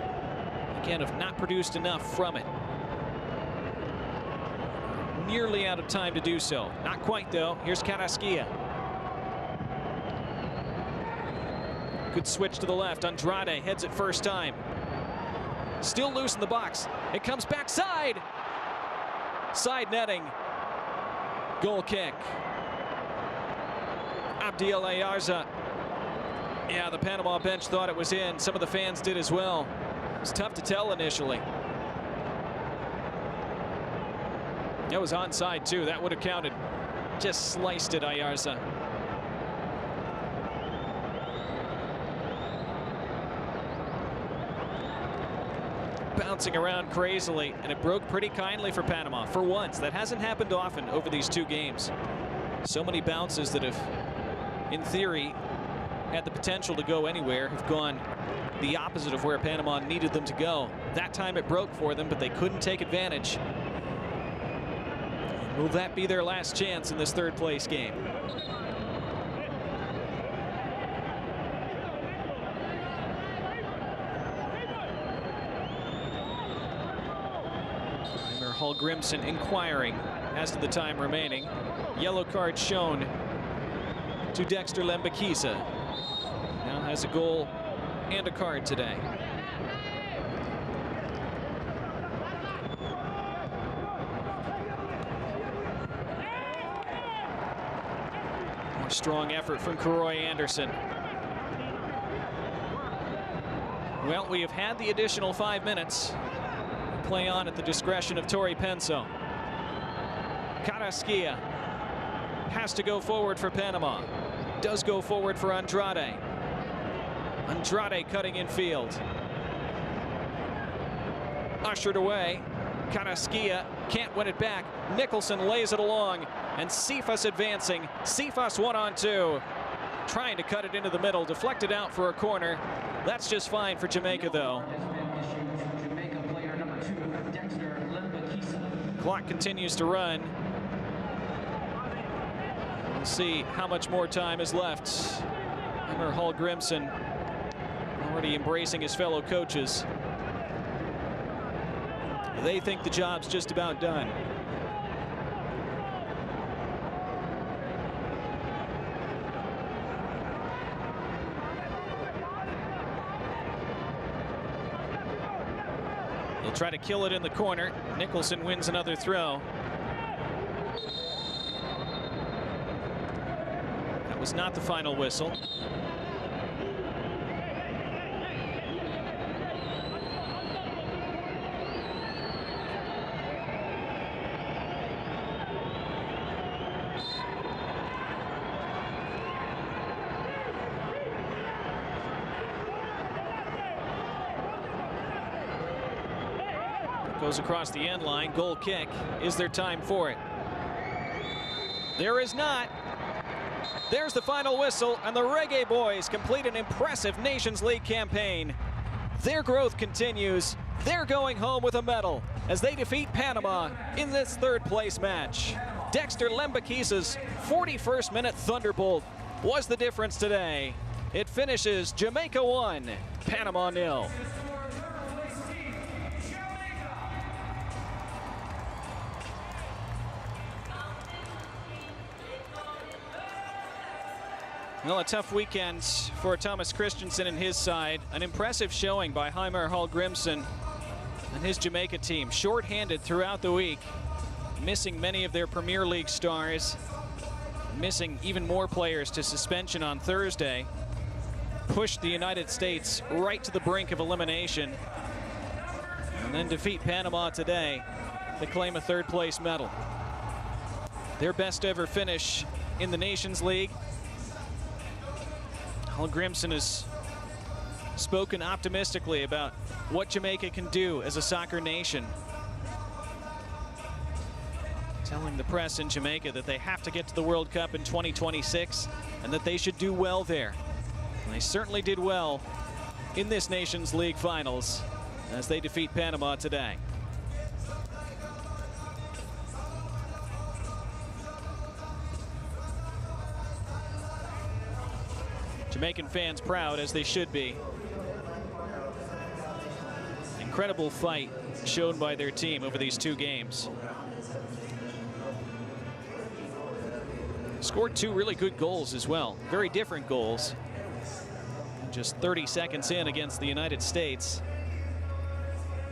S1: again have not produced enough from it. Nearly out of time to do so. Not quite though. Here's Carrasquilla. Good switch to the left. Andrade heads it first time. Still loose in the box. It comes backside. Side netting. Goal kick. Abdiel Ayarza. Yeah, the Panama bench thought it was in. Some of the fans did as well. It was tough to tell initially. That was onside too. That would have counted. Just sliced it, Ayarza. Bouncing around crazily, and it broke pretty kindly for Panama. For once, that hasn't happened often over these 2 games. So many bounces that have, in theory, had the potential to go anywhere, have gone the opposite of where Panama needed them to go. That time it broke for them, but they couldn't take advantage. Will that be their last chance in this 3rd place game? Hall Grimson inquiring as to the time remaining. Yellow card shown to Dexter Lembakisa. Now has a goal and a card today. More strong effort from Karoy Anderson. Well, we have had the additional 5 minutes. Play on at the discretion of Tori Penso. Carrasquilla has to go forward for Panama. Does go forward for Andrade. Andrade cutting in field. Ushered away. Carrasquilla can't win it back. Nicholson lays it along. And Cephas advancing. Cephas 1-on-2. Trying to cut it into the middle. Deflected out for a corner. That's just fine for Jamaica, though. Clock continues to run. We'll see how much more time is left. Hammer Hall Grimson already embracing his fellow coaches. They think the job's just about done. He'll try to kill it in the corner. Nicholson wins another throw. That was not the final whistle. Goes across the end line. Goal kick. Is there time for it? There is not. There's the final whistle, and the Reggae Boys complete an impressive Nations League campaign. Their growth continues. They're going home with a medal as they defeat Panama in this third-place match. Dexter Lembakisa's 41st minute thunderbolt was the difference today. It finishes Jamaica 1, Panama 0. Well, a tough weekend for Thomas Christensen and his side. An impressive showing by Heimer Hall Grimson and his Jamaica team. Short-handed throughout the week, missing many of their Premier League stars, missing even more players to suspension on Thursday. Pushed the United States right to the brink of elimination, and then defeat Panama today to claim a third-place medal. Their best ever finish in the Nations League. Hall Grimson has spoken optimistically about what Jamaica can do as a soccer nation, telling the press in Jamaica that they have to get to the World Cup in 2026 and that they should do well there. And they certainly did well in this Nations League finals as they defeat Panama today. Jamaican fans proud, as they should be. Incredible fight shown by their team over these two games. Scored two really good goals as well. Very different goals. Just 30 seconds in against the United States.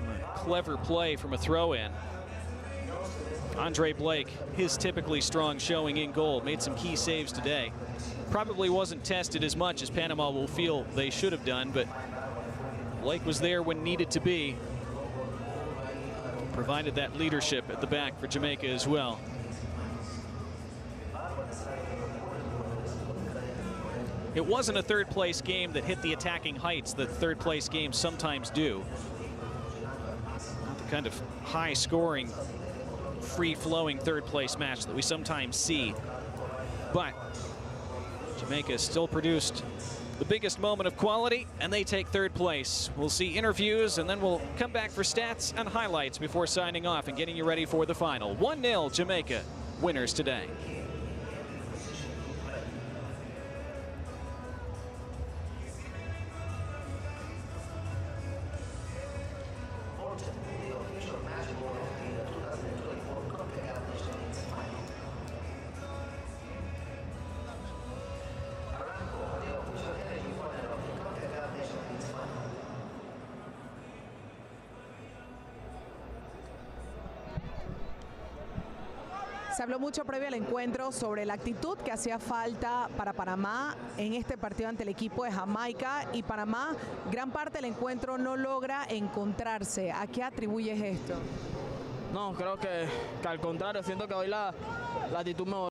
S1: A clever play from a throw-in. Andre Blake, his typically strong showing in goal, made some key saves today. Probably wasn't tested as much as Panama will feel they should have done, but Blake was there when needed to be. Provided that leadership at the back for Jamaica as well. It wasn't a third-place game that hit the attacking heights that third-place games sometimes do. Not the kind of high-scoring, free-flowing third-place match that we sometimes see. But Jamaica still produced the biggest moment of quality, and they take third place. We'll see interviews, and then we'll come back for stats and highlights before signing off and getting you ready for the final. 1-0 Jamaica, winners today.
S3: Se habló mucho previo al encuentro sobre la actitud que hacía falta para Panamá en este partido ante el equipo de Jamaica, y Panamá gran parte del encuentro no logra encontrarse. ¿A qué atribuyes esto?
S4: No, creo que al contrario, siento que hoy la actitud mejoró.